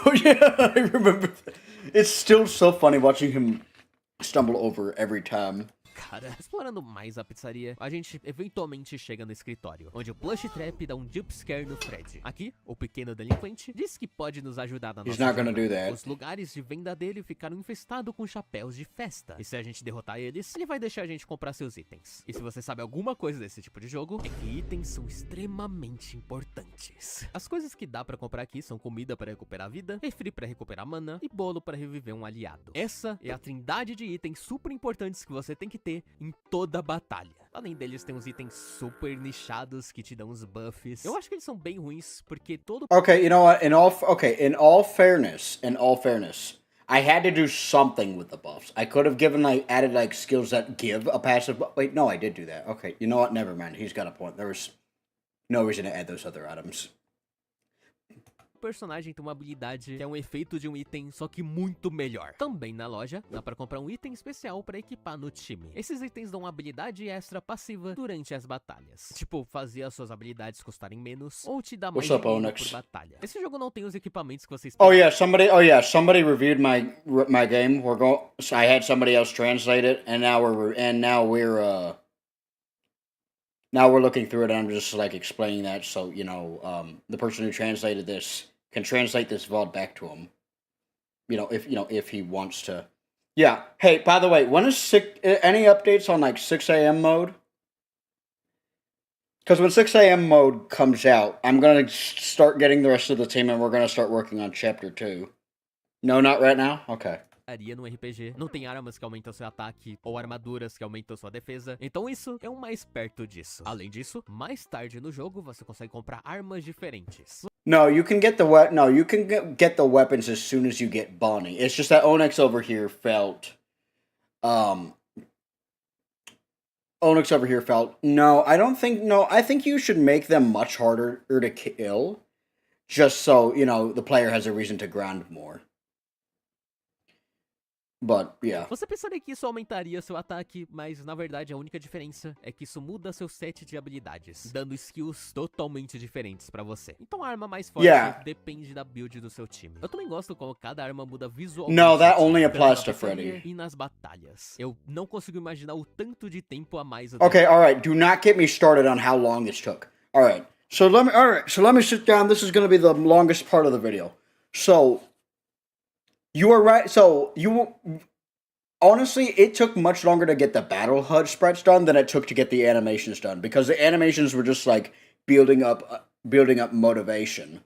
Oh yeah, I remember that. It's still so funny watching him stumble over every time. Cara, explorando mais a pizzaria, a gente eventualmente chega no escritório, onde o Plush Trap dá um jumpscare no Fred. Aqui, o pequeno delinquente diz que pode nos ajudar na nossa jornada. Os lugares de venda dele ficaram infestados com chapéus de festa, e se a gente derrotar eles, ele vai deixar a gente comprar seus itens. E se você sabe alguma coisa desse tipo de jogo, é que itens são extremamente importantes. As coisas que dá pra comprar aqui são comida pra recuperar a vida, refri pra recuperar mana e bolo pra reviver um aliado. Essa é a trindade de itens super importantes que você tem que ter em toda a batalha. Além deles, tem uns itens super nichados que te dão uns buffs. Eu acho que eles são bem ruins, porque todo... Okay, you know what? In all fairness, I had to do something with the buffs. I could have added skills that give a passive buff. Wait, no, I did do that. Okay, you know what? Never mind. He's got a point. There was no reason to add those other items. O personagem tem uma habilidade que é um efeito de um item, só que muito melhor. Também na loja, dá pra comprar um item especial pra equipar no time. Esses itens dão uma habilidade extra passiva durante as batalhas. Tipo, fazer as suas habilidades custarem menos, ou te dar mais dinheiro por batalha. Esse jogo não tem os equipamentos que vocês... Somebody reviewed my game. I had somebody else translate it, and now we're looking through it, and I'm just explaining that, so the person who translated this can translate this VOD back to him. If he wants to. Yeah. Hey, by the way, when is any updates on 6 a.m. mode? Because when 6 a.m. mode comes out, I'm gonna start getting the rest of the team, and we're gonna start working on Chapter 2. No, not right now? Okay. No RPG, não tem armas que aumentam seu ataque ou armaduras que aumentam sua defesa, então isso é mais perto disso. Além disso, mais tarde no jogo você consegue comprar armas diferentes. No, you can get the get the weapons as soon as you get Bonnie. It's just that Onyx over here felt no, I think you should make them much harder to kill, just so, the player has a reason to grind more. But, yeah. Você pensaria que isso aumentaria seu ataque, mas na verdade a única diferença é que isso muda seu set de habilidades, dando skills totalmente diferentes pra você. Então a arma mais forte depende da build do seu time. Eu também gosto como cada arma muda visualmente. No, that only applies to Freddy. E nas batalhas. Eu não consigo imaginar o tanto de tempo a mais. Okay, alright, do not get me started on how long this took. Alright, so let me sit down. This is going to be the longest part of the video. So... You are right. So, honestly, it took much longer to get the battle HUD sprites done than it took to get the animations done, because the animations were just building up motivation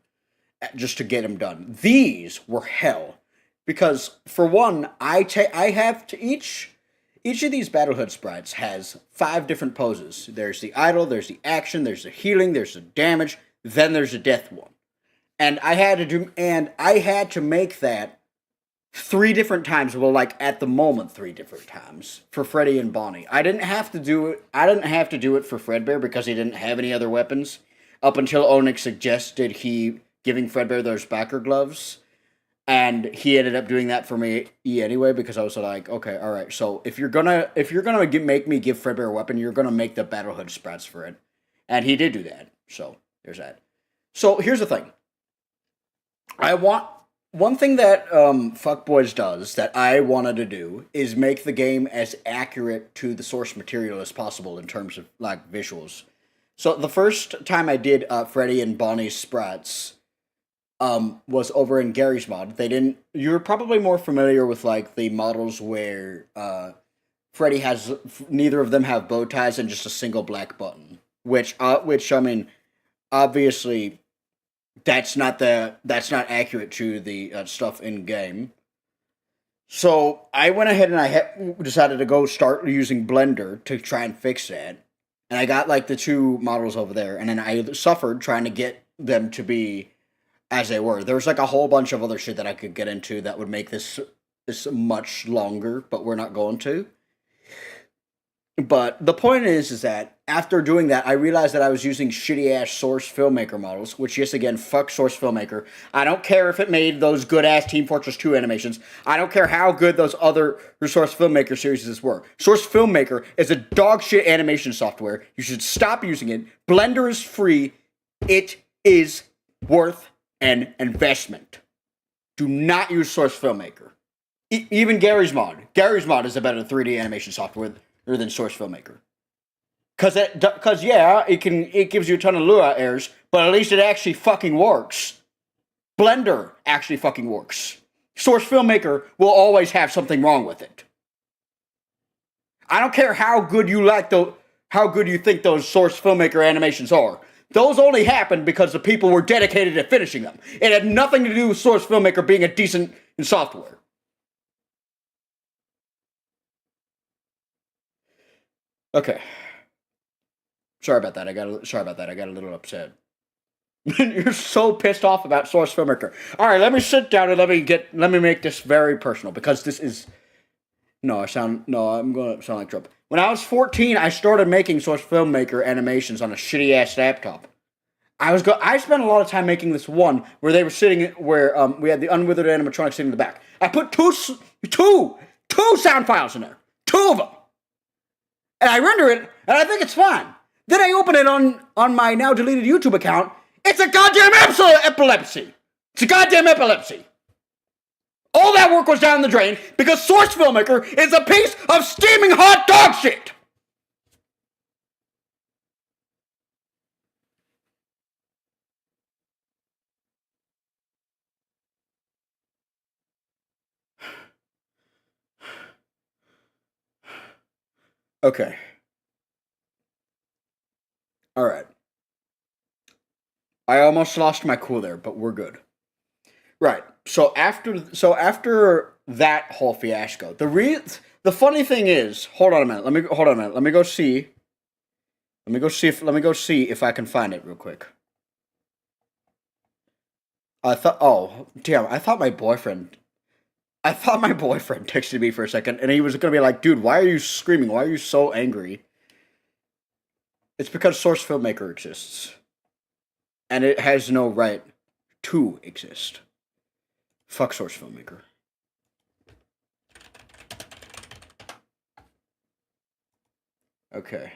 just to get them done. These were hell, because for one, each of these battle HUD sprites has 5 different poses. There's the idle, there's the action, there's the healing, there's the damage, then there's the death one, and I had to make that 3 different times, at the moment 3 different times for Freddy and Bonnie. I didn't have to do it for Fredbear because he didn't have any other weapons up until Onyx suggested giving Fredbear those backer gloves, and he ended up doing that for me anyway, because I was like, okay, all right. So if you're gonna make me give Fredbear a weapon, you're gonna make the battle HUD sprites for it, and he did do that. So there's that. So here's the thing. one thing that Fuckboys does that I wanted to do is make the game as accurate to the source material as possible in terms of like visuals. So the first time I did Freddy and Bonnie's sprites was over in Gary's mod. They didn't. You're probably more familiar with like the models where Freddy has neither of them have bow ties and just a single black button. Which I mean, obviously, that's not accurate to the stuff in game. So I went ahead and I decided to go start using Blender to try and fix that. And I got like the two models over there, and then I suffered trying to get them to be as they were. There's like a whole bunch of other shit that I could get into that would make this much longer, but we're not going to. But the point is that after doing that, I realized that I was using shitty-ass Source Filmmaker models, which, yes, again, fuck Source Filmmaker. I don't care if it made those good-ass Team Fortress 2 animations. I don't care how good those other Source Filmmaker series were. Source Filmmaker is a dog shit animation software. You should stop using it. Blender is free. It is worth an investment. Do not use Source Filmmaker. Even Gary's mod. Gary's mod is a better 3D animation software than Source Filmmaker. Cause yeah, it gives you a ton of Lua errors, but at least it actually fucking works. Blender actually fucking works. Source Filmmaker will always have something wrong with it. I don't care how good you think those Source Filmmaker animations are. Those only happened because the people were dedicated to finishing them. It had nothing to do with Source Filmmaker being a decent software. Okay. Sorry about that. I got a little upset. You're so pissed off about Source Filmmaker. All right, let me sit down and let me make this very personal because this is. I'm going to sound like Trump. When I was 14, I started making Source Filmmaker animations on a shitty ass laptop. I spent a lot of time making this one where they were sitting where we had the unwithered animatronic sitting in the back. I put two sound files in there, two of them, and I render it, and I think it's fine. Then I open it on my now deleted YouTube account. It's a goddamn epilepsy. It's a goddamn epilepsy. All that work was down the drain because Source Filmmaker is a piece of steaming hot dog shit. Okay. All right. I almost lost my cool there, but we're good. Right. So after that whole fiasco, the funny thing is, hold on a minute. Let me go see if I can find it real quick. I thought my boyfriend texted me for a second, and he was gonna be like, dude, why are you screaming? Why are you so angry? It's because Source Filmmaker exists. And it has no right to exist. Fuck Source Filmmaker. Okay.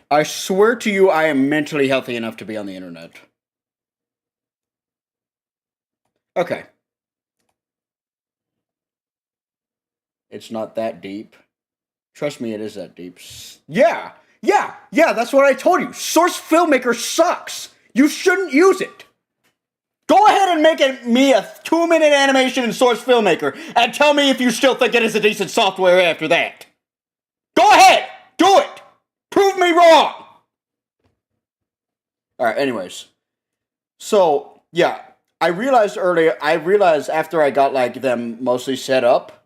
I swear to you, I am mentally healthy enough to be on the internet. Okay. It's not that deep. Trust me, it is that deep. Yeah, that's what I told you. Source Filmmaker sucks. You shouldn't use it. Go ahead and make me a 2-minute animation in Source Filmmaker and tell me if you still think it is a decent software after that. Go ahead, do it. Prove me wrong. Alright, anyways. So, yeah, I realized after I got like them mostly set up,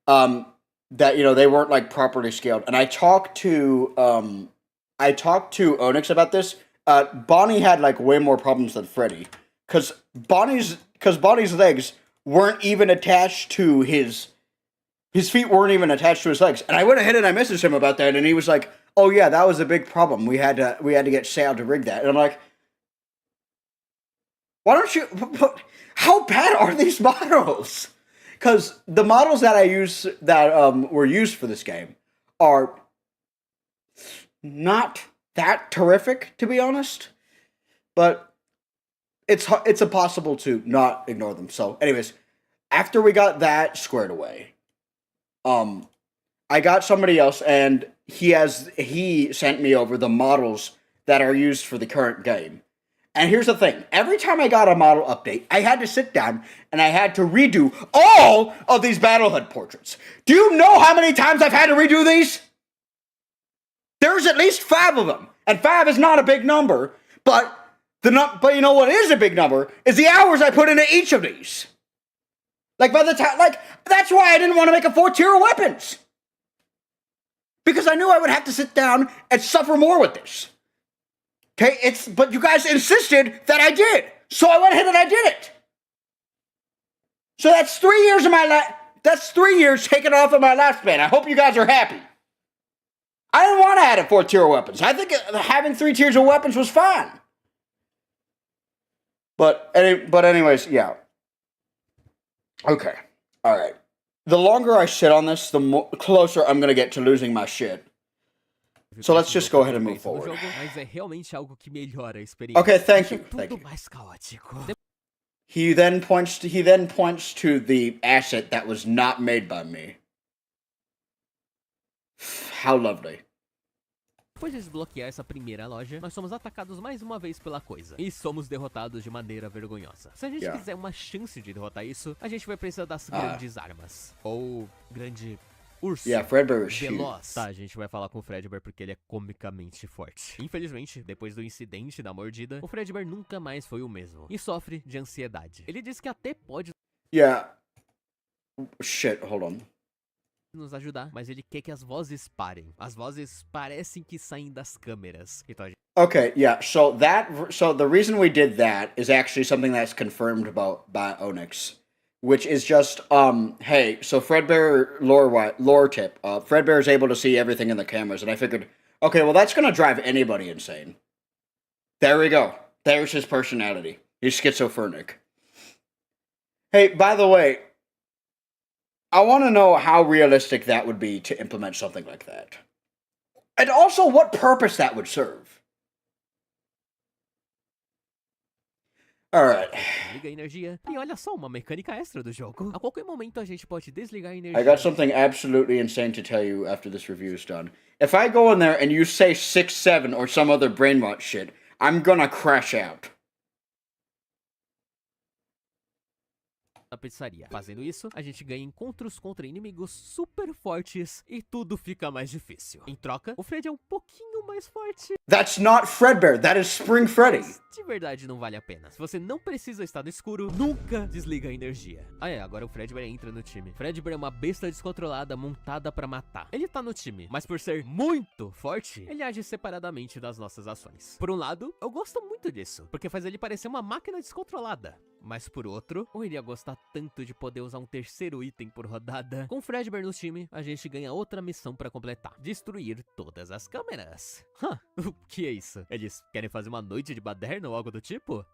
that, they weren't like properly scaled. And I talked to Onyx about this. Bonnie had like way more problems than Freddy. Cause Bonnie's legs weren't even attached to his feet weren't even attached to his legs. And I went ahead and I messaged him about that, and he was like, oh yeah, that was a big problem. We had to get Sal to rig that. And I'm like, why don't you, how bad are these models? Because the models that I use that were used for this game are not that terrific, to be honest. but it's impossible to not ignore them. So, anyways, after we got that squared away, I got somebody else, and he sent me over the models that are used for the current game. And here's the thing. Every time I got a model update, I had to sit down and I had to redo all of these Battlehood portraits. Do you know how many times I've had to redo these? There's at least 5 of them. And 5 is not a big number, but you know what is a big number is the hours I put into each of these. By the time, that's why I didn't want to make a 4-tier of weapons. Because I knew I would have to sit down and suffer more with this. Okay, but you guys insisted that I did. So I went ahead and I did it. So that's 3 years of that's 3 years taken off of my lifespan. I hope you guys are happy. I didn't want to add a 4-tier of weapons. I think having 3 tiers of weapons was fine. But anyways, yeah. Okay. All right. The longer I sit on this, the closer I'm going to get to losing my shit. So let's just go ahead and move forward. Okay, thank you. He then points to the asset that was not made by me. How lovely. Depois de desbloquear essa primeira loja, nós somos atacados mais uma vez pela coisa. E somos derrotados de maneira vergonhosa. Se a gente quiser uma chance de derrotar isso, a gente vai precisar das grandes armas. Ou grande urso. Fredbear is veloz. Tá, a gente vai falar com o Fredbear porque ele é comicamente forte. Infelizmente, depois do incidente da mordida, o Fredbear nunca mais foi o mesmo. E sofre de ansiedade. Ele diz que até pode... Shit, hold on. Nos ajudar, mas ele quer que as vozes parem. As vozes parecem que saem das câmeras. Então a gente... Okay, yeah, so the reason we did that is actually something that's confirmed by Onyx, which is just, hey, so Fredbear lore tip, Fredbear is able to see everything in the cameras, and I figured, okay, well that's gonna drive anybody insane. There we go. There's his personality. He's schizophrenic. Hey, by the way, I want to know how realistic that would be to implement something like that. And also what purpose that would serve. Alright. Liga a energia. E olha só, uma mecânica extra do jogo. A qualquer momento a gente pode desligar a energia. I got something absolutely insane to tell you after this review is done. If I go in there and you say 6-7 or some other brainrot shit, I'm gonna crash out. Na pizzaria. Fazendo isso, a gente ganha encontros contra inimigos super fortes e tudo fica mais difícil. Em troca, o Freddy é um pouquinho mais forte. That's not Fredbear, that is Spring Freddy. Mas de verdade não vale a pena. Se você não precisa estar no escuro, nunca desliga a energia. Agora o Fredbear entra no time. Fredbear é uma besta descontrolada montada pra matar. Ele tá no time, mas por ser muito forte, ele age separadamente das nossas ações. Por um lado, eu gosto muito disso, porque faz ele parecer uma máquina descontrolada. Mas por outro, eu iria gostar tanto de poder usar um terceiro item por rodada. Com o Fredbear no time, a gente ganha outra missão pra completar. Destruir todas as câmeras. O que é isso? Eles querem fazer uma noite de baderna ou algo do tipo?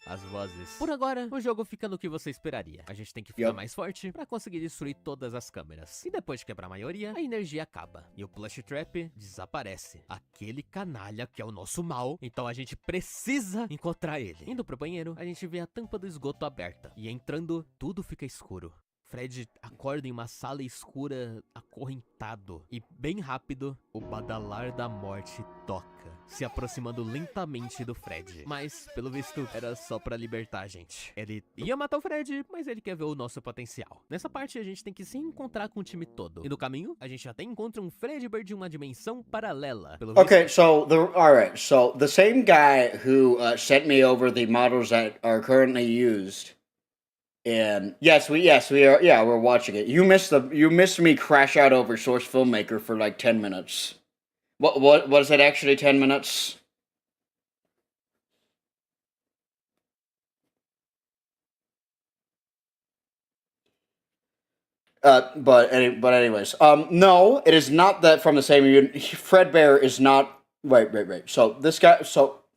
As vozes. Por agora, o jogo fica no que você esperaria. A gente tem que ficar mais forte pra conseguir destruir todas as câmeras. E depois de quebrar a maioria, a energia acaba. E o Plush Trap desaparece. Aquele canalha que é o nosso mal. Então a gente precisa encontrar ele. Indo pro banheiro, a gente vê a tampa do esgoto aberta. E entrando, tudo fica escuro. Fred acorda em uma sala escura, acorrentado. E bem rápido, o badalar da morte toca, se aproximando lentamente do Fred. Mas, pelo visto, era só pra libertar a gente. Ele ia matar o Fred, mas ele quer ver o nosso potencial. Nessa parte, a gente tem que se encontrar com o time todo. E no caminho, a gente até encontra um Fredbear de uma dimensão paralela. Okay, so the same guy who sent me over the models that are currently used. And yes, we are. Yeah, we're watching it. You missed me crash out over Source Filmmaker for like 10 minutes. What was it actually 10 minutes? But anyways, no, it is not that from the same unit. Fredbear is not. Wait. So this guy.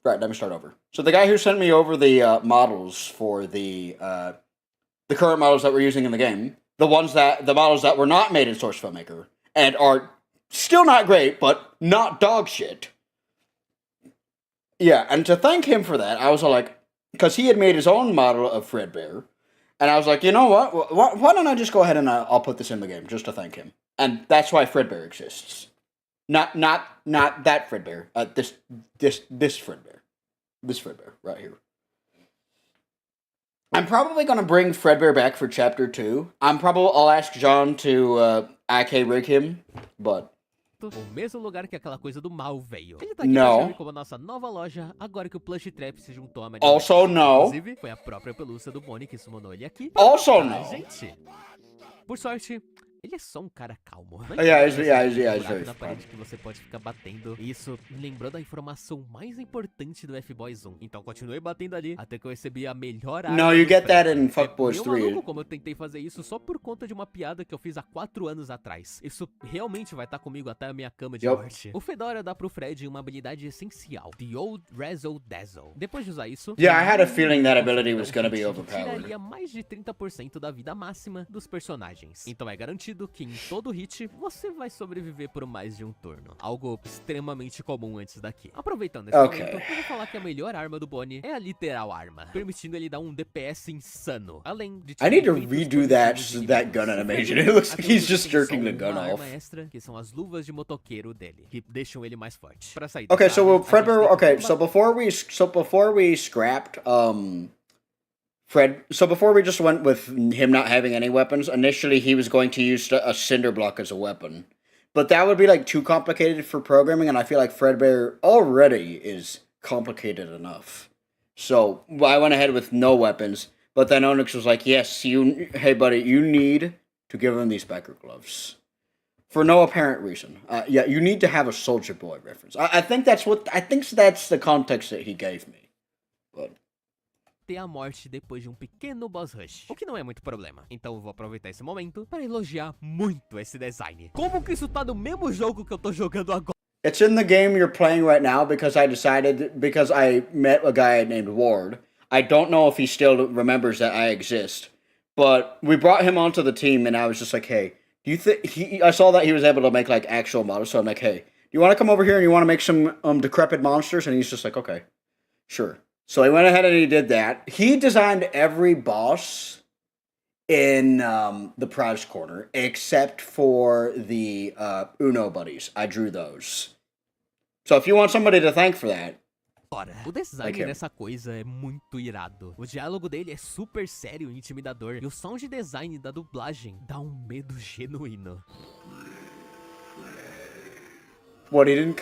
Right, let me start over. So the guy who sent me over the models for the current models that we're using in the game, the models that were not made in Source Filmmaker and are still not great, but not dog shit. Yeah, and to thank him for that, I was like, because he had made his own model of Fredbear, and I was like, you know what? Why don't I just go ahead and I'll put this in the game just to thank him, and that's why Fredbear exists. Not that Fredbear. This Fredbear, this Fredbear right here. I'm probably gonna bring Fredbear back for Chapter 2. I'll ask John to IK rig him, but. O mesmo lugar que aquela coisa do mal veio. Ele tá aqui No. pra servir como a nossa nova loja, agora que o Plush Trap se juntou à Maria. Also no. Inclusive, foi a própria pelúcia do Bonnie que summonou ele aqui. Also Tá, no. gente. Por sorte, ele é só um cara calmo. Yeah, he's buraco very na calm. parede que você pode ficar batendo. E isso me lembrou da informação mais importante do F-Boys 1. Então continuei batendo ali até que eu recebi a melhor arma. No, you do get that Fred. in Fuck Boys meio 3. maluco como eu tentei fazer isso só por conta de uma piada que eu fiz há 4 anos atrás. Isso realmente vai estar comigo até a minha cama de morte. O Fedora dá pro Fred uma habilidade essencial, The Old Razzle Dazzle. Depois de usar isso, Yeah, I had a feeling that ability was gonna be overpowered. tiraria mais de 30% da vida máxima dos personagens. Então é garantido que em todo hit, você vai sobreviver por mais de um turno. Algo extremamente comum antes daqui. Aproveitando esse Ok. momento, eu vou falar que a melhor arma do Bonnie é a literal arma, permitindo ele dar um DPS insano. Além de I need to efeitos redo that positivos that gun animation. It looks like Até he's porque just tem jerking só the gun uma off. arma extra, que são as luvas de motoqueiro dele, que deixam ele mais forte. Pra sair Okay, dessa so área, a gente Fredbear. tem que Okay, combater- so before we scrapped so before we just went with him not having any weapons, initially he was going to use a cinder block as a weapon. But that would be like too complicated for programming, and I feel like Fredbear already is complicated enough. So I went ahead with no weapons, but then Onyx was like, yes, hey buddy, you need to give him these biker gloves. For no apparent reason. Yeah, you need to have a Soldier Boy reference. I think that's the context that he gave me. But ter a morte depois de um pequeno boss rush, o que não é muito problema. Então eu vou aproveitar esse momento para elogiar muito esse design. Como que isso tá no mesmo jogo que eu tô jogando agora? it's in the game you're playing right now because I met a guy named Ward. I don't know if he still remembers that I exist, but we brought him onto the team, and I was just like, hey, do you think I saw that he was able to make like actual models, so I'm like, hey, do you want to come over here and you want to make some decrepit monsters? And he's just like, okay, sure. So he went ahead and he did that. He designed every boss in the prize corner except for the Uno buddies. I drew those. So if you want somebody to thank for that. O design Okay. dessa coisa é muito irado. O diálogo dele é super sério e intimidador. E o sound design da dublagem dá um medo genuíno. What, he didn't...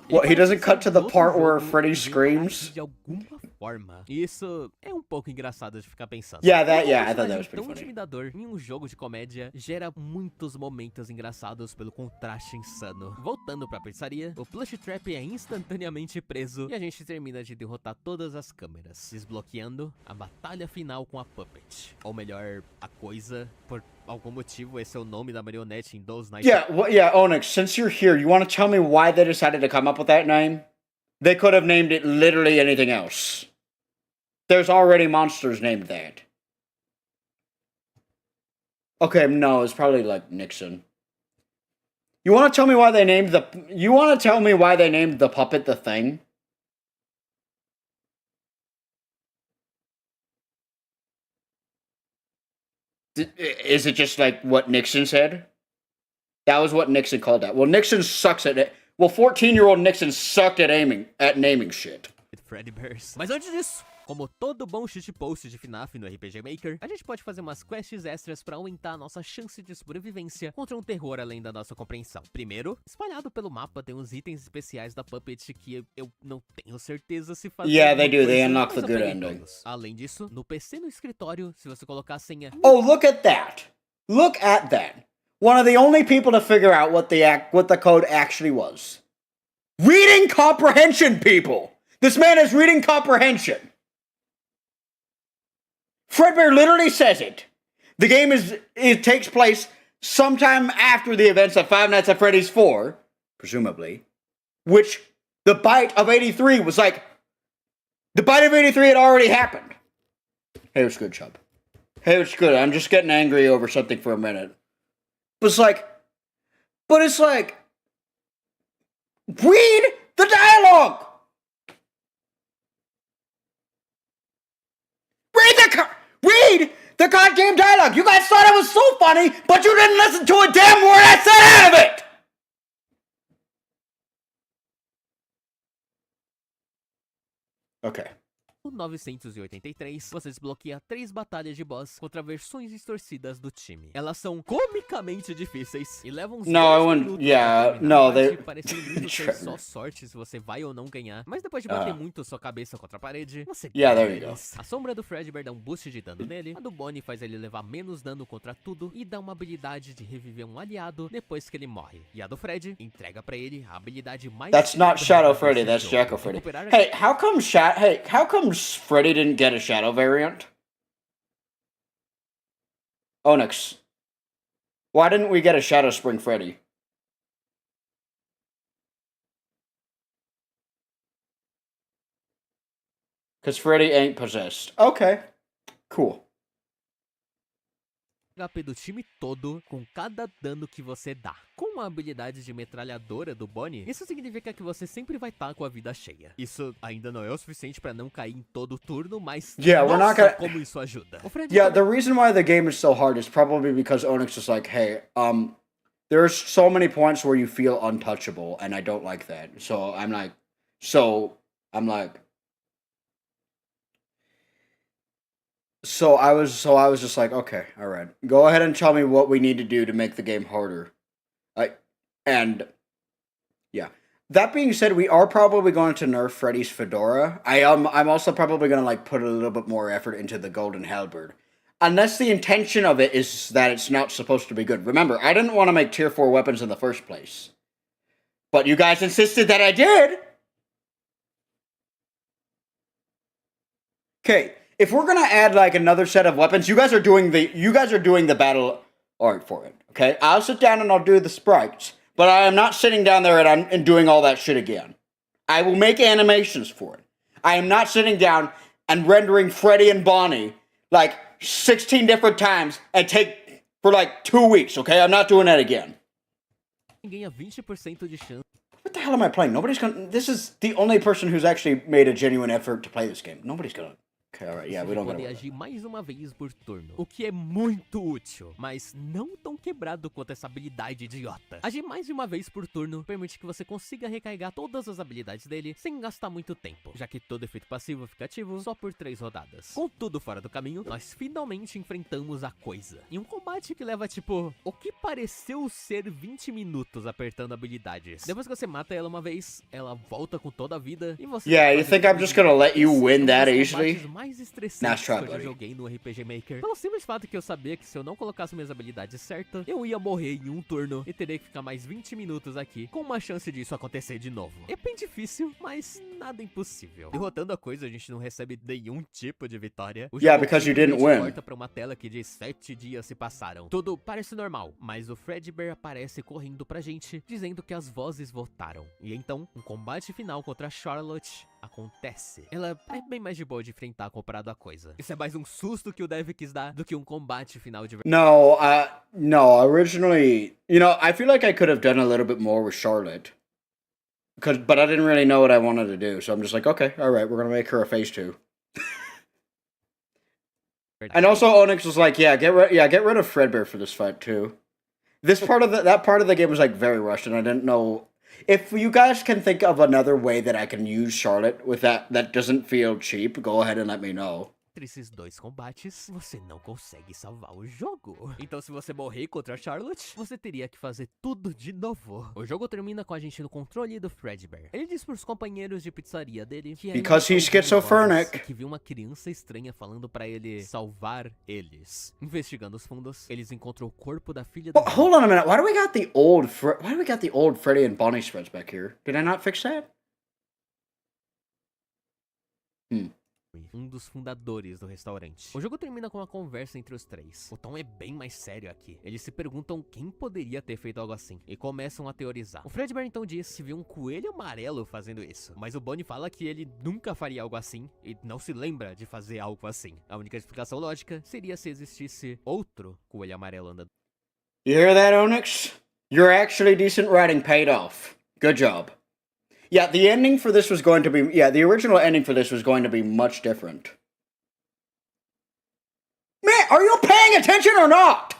What, he doesn't cut to the part where Freddy screams? De alguma forma. E isso é um pouco engraçado de ficar pensando. Yeah, Um I thought that was personagem pretty tão funny. intimidador em um jogo de comédia gera muitos momentos engraçados pelo contraste insano. Voltando pra pizzaria, o Plush Trap é instantaneamente preso e a gente termina de derrotar todas as câmeras, desbloqueando a batalha final com a Puppet. Ou melhor, a coisa, por algum motivo esse é o nome da marionete em Those Nights. Yeah, Onyx, since you're here, you want to tell me why they decided to come up with that name? They could have named it literally anything else. There's already monsters named that. Okay, no, it's probably like Nixon. You want to tell me why they named the puppet the Thing? Is it just like what Nixon said? That was what Nixon called that. Well, Nixon sucks at it. Well, 14-year-old Nixon sucked at naming shit. Freddy Bears. Mas antes disso, como todo bom shitpost de FNAF no RPG Maker, a gente pode fazer umas quests extras pra aumentar a nossa chance de sobrevivência contra um terror além da nossa compreensão. Primeiro, espalhado pelo mapa tem uns itens especiais da Puppet que eu não tenho certeza se fazer. Yeah, they do. They coisa, unlock mas the eu good peguei ending. todos. Além disso, no PC no escritório, se você colocar a senha... Oh, look at that. Look at that. One of the only people to figure out what the code actually was. Reading comprehension, people! This man is reading comprehension. Fredbear literally says it. The game takes place sometime after the events of Five Nights at Freddy's 4, presumably, which the bite of 83 was like, the bite of 83 had already happened. Hey, what's good, Chubb? Hey, what's good? I'm just getting angry over something for a minute. But it's like, Read the dialogue! Read the goddamn dialogue! You guys thought it was so funny, but you didn't listen to a damn word I said out of it! Okay. No 983, você desbloqueia 3 batalhas de boss contra versões distorcidas do time. Elas são comicamente difíceis e levam uns No, I 10 wouldn't. minutos Yeah, pra terminar no, a parte, they. parecendo muito ser só sorte se você vai ou não ganhar. Mas depois de bater muito sua cabeça contra a parede, você Yeah, ganha there you eles. A sombra do Fredbear dá um boost de dano nele, a do Bonnie faz ele levar menos dano contra tudo e dá uma habilidade de reviver um aliado depois que ele morre. E a do Fred entrega pra ele a habilidade mais That's not foda Shadow desse Freddy, that's jogo. Jackal Freddy. Recuperar a Hey, how come Freddy didn't get a Shadow variant? Onyx. Why didn't we get a Shadow Spring Freddy? Because Freddy ain't possessed. Okay. Cool. HP do time todo com cada dano que você dá. Com a habilidade de metralhadora do Bonnie, isso significa que você sempre vai estar com a vida cheia. Isso ainda não é o suficiente pra não cair em todo turno, mas Yeah, we're not gonna- como isso ajuda. O Fred Yeah, também- the reason why the game is so hard is probably because Onyx is like, hey, there's so many points where you feel untouchable, and I don't like that. So I'm like, So I was just like, okay, all right. Go ahead and tell me what we need to do to make the game harder. Yeah. That being said, we are probably going to nerf Freddy's fedora. I'm also probably going to like put a little bit more effort into the golden halberd. Unless the intention of it is that it's not supposed to be good. Remember, I didn't want to make tier 4 weapons in the first place. But you guys insisted that I did. Okay, if we're gonna add like another set of weapons, you guys are doing the battle art for it. Okay, I'll sit down and I'll do the sprites, but I am not sitting down there and doing all that shit again. I will make animations for it. I am not sitting down and rendering Freddy and Bonnie like 16 different times and take for like 2 weeks. Okay, I'm not doing that again. ganha 20% de chance. What the hell am I playing? This is the only person who's actually made a genuine effort to play this game. Nobody's gonna. Okay, alright, yeah, we don't Poder gotta. agir mais uma vez por turno, o que é muito útil, mas não tão quebrado quanto essa habilidade idiota. Agir mais de uma vez por turno permite que você consiga recarregar todas as habilidades dele sem gastar muito tempo, já que todo efeito passivo fica ativo só por 3 rodadas. Com tudo fora do caminho, nós finalmente enfrentamos a coisa, em um combate que leva tipo, o que pareceu ser 20 minutos apertando habilidades. Depois que você mata ela uma vez, ela volta com toda a vida e você... Yeah, you think I'm just gonna let you win that É um dos easily? combates mais Nice estressantes try, que eu já buddy. joguei no RPG Maker. Pelo simples fato que eu sabia que se eu não colocasse minhas habilidades certas, eu ia morrer em um turno e teria que ficar mais 20 minutos aqui, com uma chance disso acontecer de novo. É bem difícil, mas nada impossível. Derrotando a coisa, a gente não recebe nenhum tipo de vitória. O Yeah, jogo because you didn't simplesmente win. corta pra uma tela que diz 7 dias se passaram. Tudo parece normal, mas o Fredbear aparece correndo pra gente, dizendo que as vozes votaram. E então, um combate final contra a Charlotte acontece. Ela é bem mais de boa de enfrentar comparado à coisa. Isso é mais um susto que o dev quis dar do que um combate final de verdade. No, originally, I feel like I could have done a little bit more with Charlotte. But I didn't really know what I wanted to do, so I'm just like, okay, alright, we're gonna make her a phase 2. And also Onyx was like, get rid of Fredbear for this fight too. That part of the game was like very rushed, and I didn't know if you guys can think of another way that I can use Charlotte with that doesn't feel cheap. Go ahead and let me know. Entre esses dois combates, você não consegue salvar o jogo. Então se você morrer contra a Charlotte, você teria que fazer tudo de novo. O jogo termina com a gente no controle do Fredbear. Ele diz pros companheiros de pizzaria dele que Because he's schizophrenic. que viu uma criança estranha falando pra ele salvar eles. Investigando os fundos, eles encontram o corpo da filha do... Hold on a minute. Why do we got the old Freddy and Bonnie spreads back here? Did I not fix that? Um dos fundadores do restaurante. O jogo termina com uma conversa entre os três. O tom é bem mais sério aqui. Eles se perguntam quem poderia ter feito algo assim e começam a teorizar. O Fredbear então diz que viu um coelho amarelo fazendo isso, mas o Bonnie fala que ele nunca faria algo assim e não se lembra de fazer algo assim. A única explicação lógica seria se existisse outro coelho amarelo andando. You hear that, Onyx? Your actually decent writing paid off. Good job. Yeah, the ending for this was going to be... Yeah, the original ending for this was going to be much different. Man, are you paying attention or not?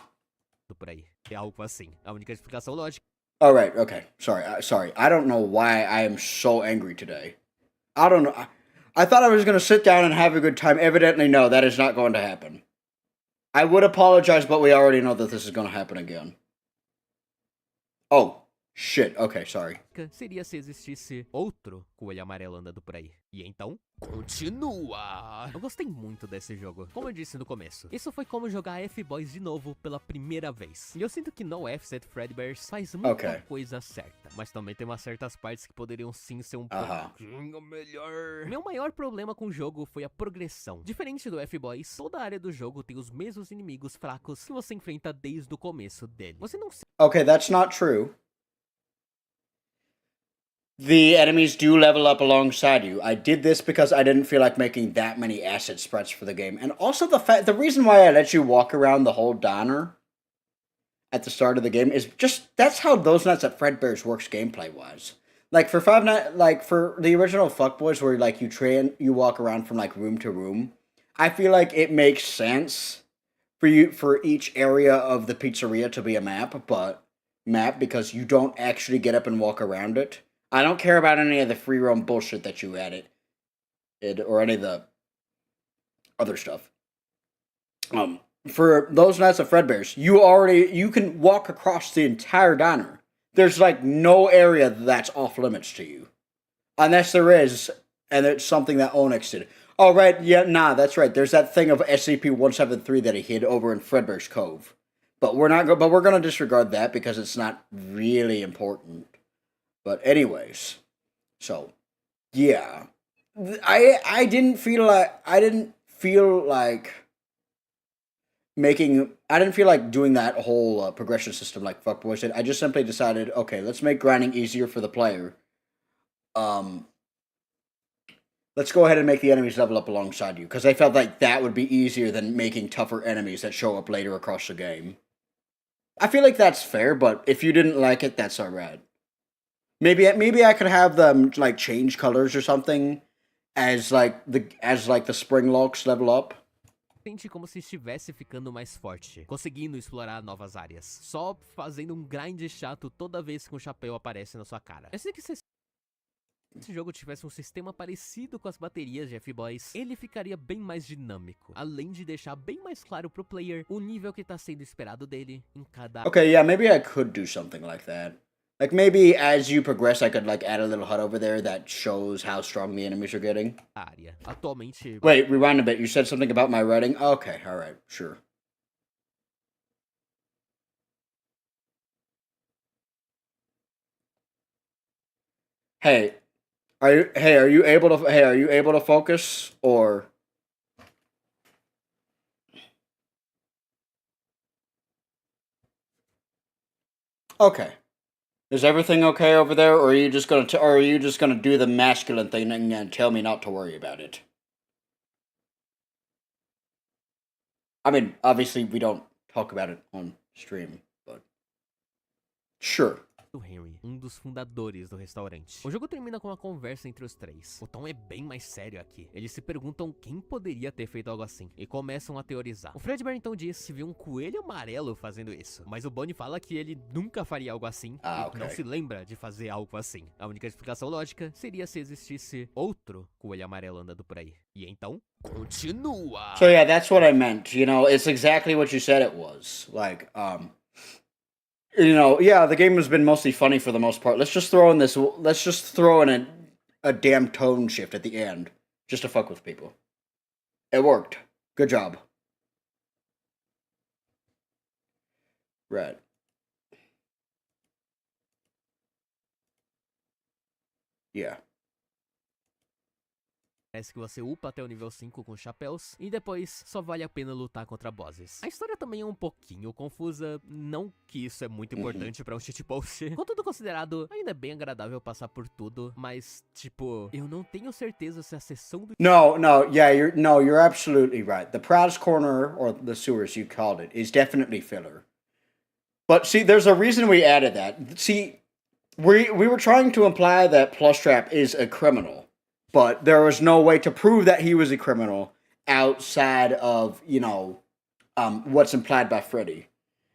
Por aí. É algo assim. A única explicação lógica. All right, okay. Sorry. I don't know why I am so angry today. I don't know. I thought I was going to sit down and have a good time. Evidently, no, that is not going to happen. I would apologize, but we already know that this is going to happen again. Oh, shit. Okay, sorry. Seria se existisse outro coelho amarelo andando por aí. E então, continua! Eu gostei muito desse jogo. Como eu disse no começo, isso foi como jogar F-Boys de novo pela primeira vez. E eu sinto que No Offset Fredbear's faz muita coisa certa, mas também tem umas certas partes que poderiam sim ser um pouquinho melhor. Meu maior problema com o jogo foi a progressão. Diferente do F-Boys, toda a área do jogo tem os mesmos inimigos fracos que você enfrenta desde o começo dele. Você não se... Okay, that's not true. The enemies do level up alongside you. I did this because I didn't feel like making that many asset spreads for the game. And also the reason why I let you walk around the whole diner at the start of the game is just, that's how Those Nights at Fredbear's works gameplay-wise. Like, for for the original Fuckboys where, like, you walk around from, like, room to room, I feel like it makes sense for each area of the pizzeria to be a map because you don't actually get up and walk around it. I don't care about any of the free roam bullshit that you added, or any of the other stuff. For Those Nights of Fredbear's, you can walk across the entire diner. There's like no area that's off limits to you, unless there is, and it's something that Onyx did. Oh right, yeah, nah, that's right. There's that thing of SCP-173 that he hid over in Fredbear's Cove, but we're gonna disregard that because it's not really important. But anyways, so yeah, I didn't feel like doing that whole progression system like Fuckboys did. I just simply decided, okay, let's make grinding easier for the player. Let's go ahead and make the enemies level up alongside you, because I felt like that would be easier than making tougher enemies that show up later across the game. I feel like that's fair, but if you didn't like it, that's alright. Maybe I could have them like change colors or something as the spring locks level up. Sente como se estivesse ficando mais forte, conseguindo explorar novas áreas, só fazendo um grind chato toda vez que um chapéu aparece na sua cara. Eu sei que se esse jogo tivesse um sistema parecido com as baterias de F-Boys, ele ficaria bem mais dinâmico, além de deixar bem mais claro pro player o nível que tá sendo esperado dele em cada... Okay, yeah, maybe I could do something like that. Like, maybe as you progress, I could, like, add a little HUD over there that shows how strong the enemies are getting. área. Atualmente... Wait, rewind a bit. You said something about my writing? Okay, alright, sure. Hey, are you able to focus, or... Okay. Is everything okay over there, or are you just gonna do the masculine thing and tell me not to worry about it? I mean, obviously we don't talk about it on stream, but sure. Do Henry, dos fundadores do restaurante. O jogo termina com uma conversa entre os três. O tom é bem mais sério aqui. Eles se perguntam quem poderia ter feito algo assim e começam a teorizar. O Fredbear então diz que viu um coelho amarelo fazendo isso, mas o Bonnie fala que ele nunca faria algo assim e não se lembra de fazer algo assim. A única explicação lógica seria se existisse outro coelho amarelo andando por aí. E então, continua! So yeah, that's what I meant. You know, it's exactly what you said it was. Like, you know, yeah, the game has been mostly funny for the most part. Let's just throw in a damn tone shift at the end, just to fuck with people. It worked. Good job. Right. Yeah. Parece que você upa até o nível 5 com chapéus, e depois só vale a pena lutar contra bosses. A história também é um pouquinho confusa, não que isso é muito importante pra um shitpost. Com tudo considerado, ainda é bem agradável passar por tudo, mas, tipo, eu não tenho certeza se a sessão do... You're absolutely right. The Proud's Corner, or the sewers you called it, is definitely filler. But see, there's a reason we added that. See, we were trying to imply that Plushtrap is a criminal, but there was no way to prove that he was a criminal outside of, what's implied by Freddy.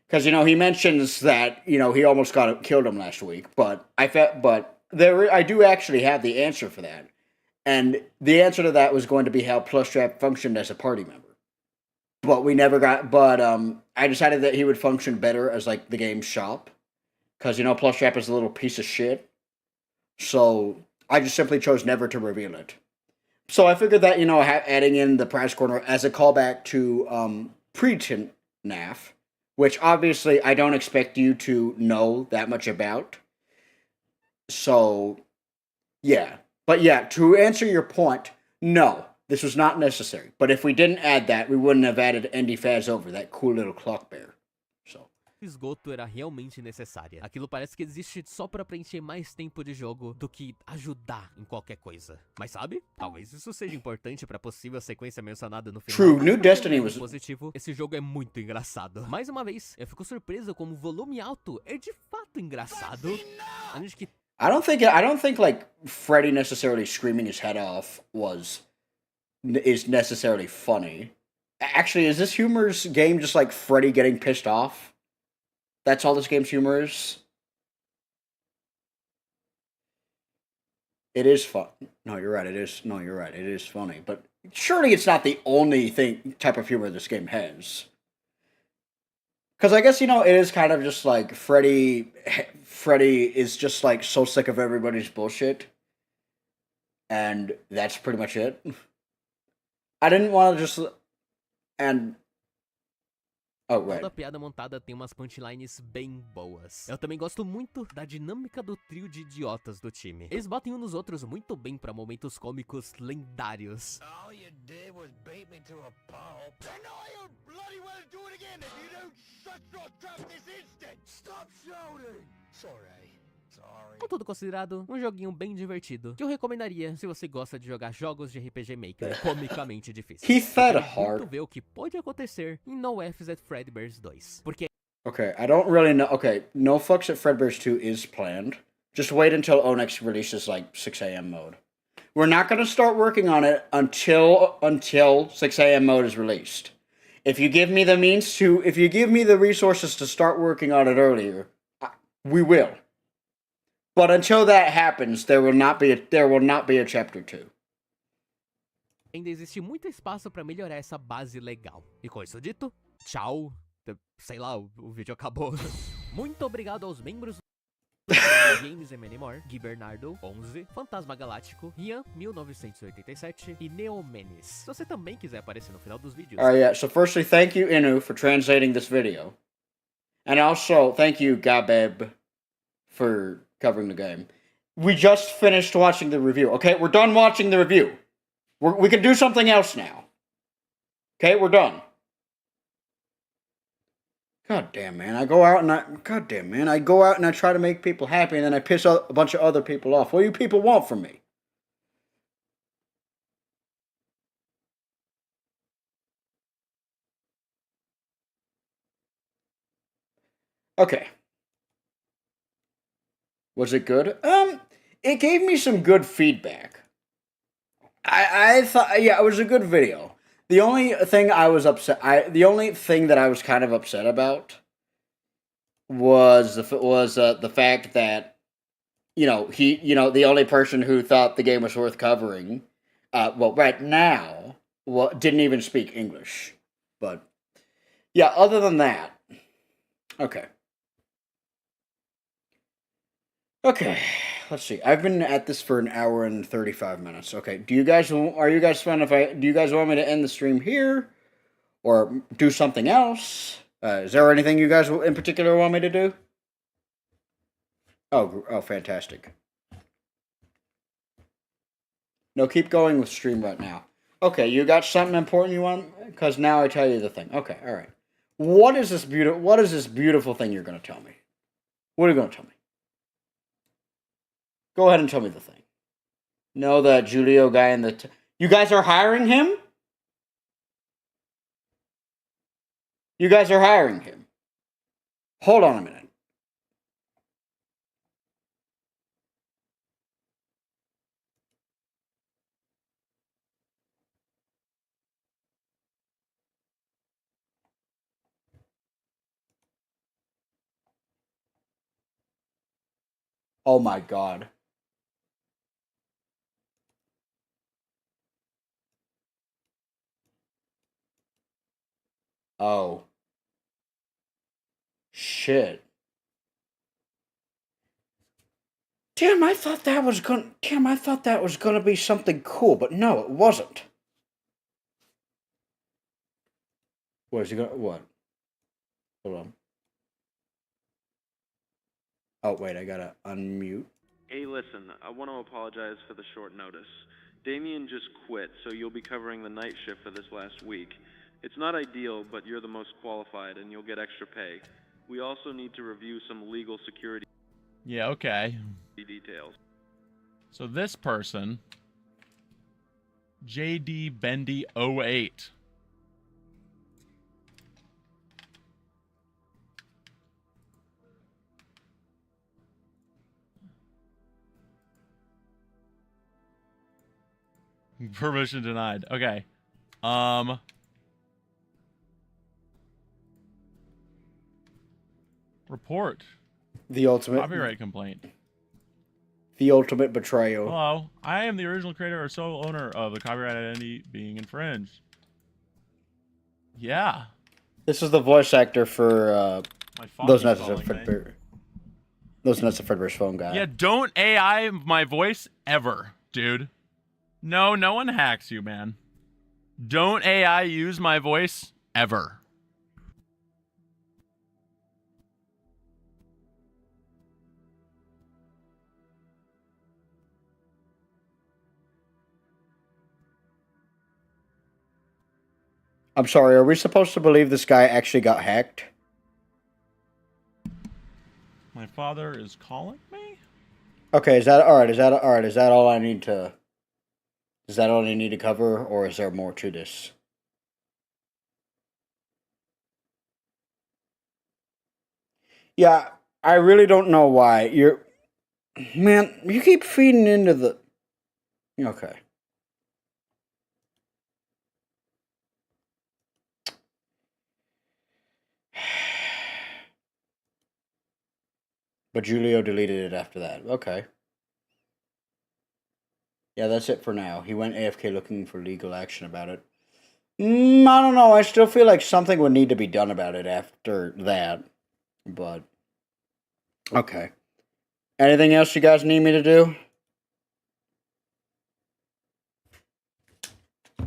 Because, he mentions that, he almost killed him last week, but I do actually have the answer for that. And the answer to that was going to be how Plushtrap functioned as a party member. But I decided that he would function better as, like, the game's shop. Because, Plushtrap is a little piece of shit. So, I just simply chose never to reveal it. So, I figured that, adding in the prize corner as a callback to, Pre-NAF, which obviously I don't expect you to know that much about. So, yeah. But yeah, to answer your point, no, this was not necessary. But if we didn't add that, we wouldn't have added Andy Faz over, that cool little clock bear. So. Esgoto era realmente necessária. Aquilo parece que existe só pra preencher mais tempo de jogo do que ajudar em qualquer coisa. Mas sabe? Talvez isso seja importante pra possível sequência mencionada no final. True, New Destiny was positivo. Esse jogo é muito engraçado. Mais uma vez, eu fico surpreso como o volume alto é de fato engraçado. Além de que I don't think like Freddy necessarily screaming his head off is necessarily funny. Actually, is this humor's game just like Freddy getting pissed off? That's all this game's humor is? It is fun. No, you're right. It is. No, you're right. It is funny. But surely it's not the only type of humor this game has. Because I guess, it is kind of just like Freddy is just like so sick of everybody's bullshit. And that's pretty much it. I didn't want to just... And... Oh, right. Toda piada montada tem umas punchlines bem boas. Eu também gosto muito da dinâmica do trio de idiotas do time. Eles botam uns nos outros muito bem pra momentos cômicos lendários. All you did was beat me to a pulp. Then I'll bloody well do it again if you don't shut your trap this instant. Stop shouting. Sorry. Com tudo considerado, um joguinho bem divertido, que eu recomendaria se você gosta de jogar jogos de RPG Maker comicamente difíceis. He fed hard. hard. Ver o que pode acontecer em No F's at Fredbear's 2. Porque... Okay, I don't really know. Okay, No Fucks at Fredbear's 2 is planned. Just wait until Onyx releases like 6 a.m. mode. We're not going to start working on it until 6 a.m. mode is released. If you give me the resources to start working on it earlier, we will. But until that happens, there will not be a chapter 2. Ainda existe muito espaço pra melhorar essa base legal. E com isso dito, tchau. Sei lá, o vídeo acabou. Muito obrigado aos membros Games and Many More, Gui Bernardo, 11, Fantasma Galáctico, Rian, 1987 e Neomenes. Se você também quiser aparecer no final dos vídeos... Alright, yeah, so firstly, thank you, Inu, for translating this video. And also, thank you, Gabeb, for covering the game. We just finished watching the review. Okay, we're done watching the review. We can do something else now. Okay, we're done. God damn, man. I go out and I try to make people happy, and then I piss a bunch of other people off. What do you people want from me? Okay. Was it good? It gave me some good feedback. I thought, yeah, it was a good video. The only thing that I was kind of upset about was the fact that, the only person who thought the game was worth covering, right now, didn't even speak English. But, yeah, other than that, okay. Okay, let's see. I've been at this for an hour and 35 minutes. Okay, do you guys want me to end the stream here? Or do something else? Is there anything you guys in particular want me to do? Oh, fantastic. No, keep going with stream right now. Okay, you got something important you want? Because now I tell you the thing. Okay, alright. What is this beautiful thing you're going to tell me? What are you going to tell me? Go ahead and tell me the thing. No, the Julio guy in the... You guys are hiring him? You guys are hiring him. Hold on a minute. Oh my god. Oh. Shit. Damn, I thought that was gonna be something cool, but no, it wasn't. What is he gonna, what? Hold on. Oh, wait, I gotta unmute. Hey, listen, I want to apologize for the short notice. Damien just quit, so you'll be covering the night shift for this last week. It's not ideal, but you're the most qualified, and you'll get extra pay. We also need to review some legal security Yeah, okay. details. So this person, JD Bendy 08. Permission denied. Okay. Report. The ultimate. Copyright complaint. The ultimate betrayal. Hello. I am the original creator or sole owner of the copyright identity being infringed. Yeah. This is the voice actor for My phone those is nuts of calling me. Fredbear's. Those nuts of Fredbear's phone guy. Yeah, don't AI my voice ever, dude. No, no one hacks you, man. Don't AI use my voice ever. I'm sorry, are we supposed to believe this guy actually got hacked? My father is calling me? Okay, is that alright? Is that alright? Is that all I need to... Is that all I need to cover, or is there more to this? Yeah, I really don't know why. You're... Man, you keep feeding into the... Okay. But Julio deleted it after that. Okay. Yeah, that's it for now. He went AFK looking for legal action about it. I don't know. I still feel like something would need to be done about it after that. But... Okay. Anything else you guys need me to do?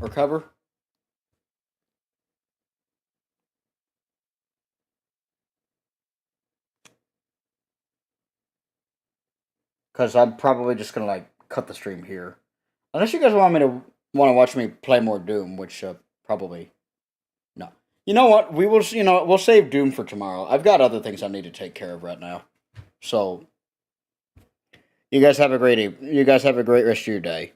Or cover? Because I'm probably just going to, like, cut the stream here. Unless you guys want to watch me play more Doom, which, probably... No. You know what? We will, we'll save Doom for tomorrow. I've got other things I need to take care of right now. So... You guys have a great rest of your day.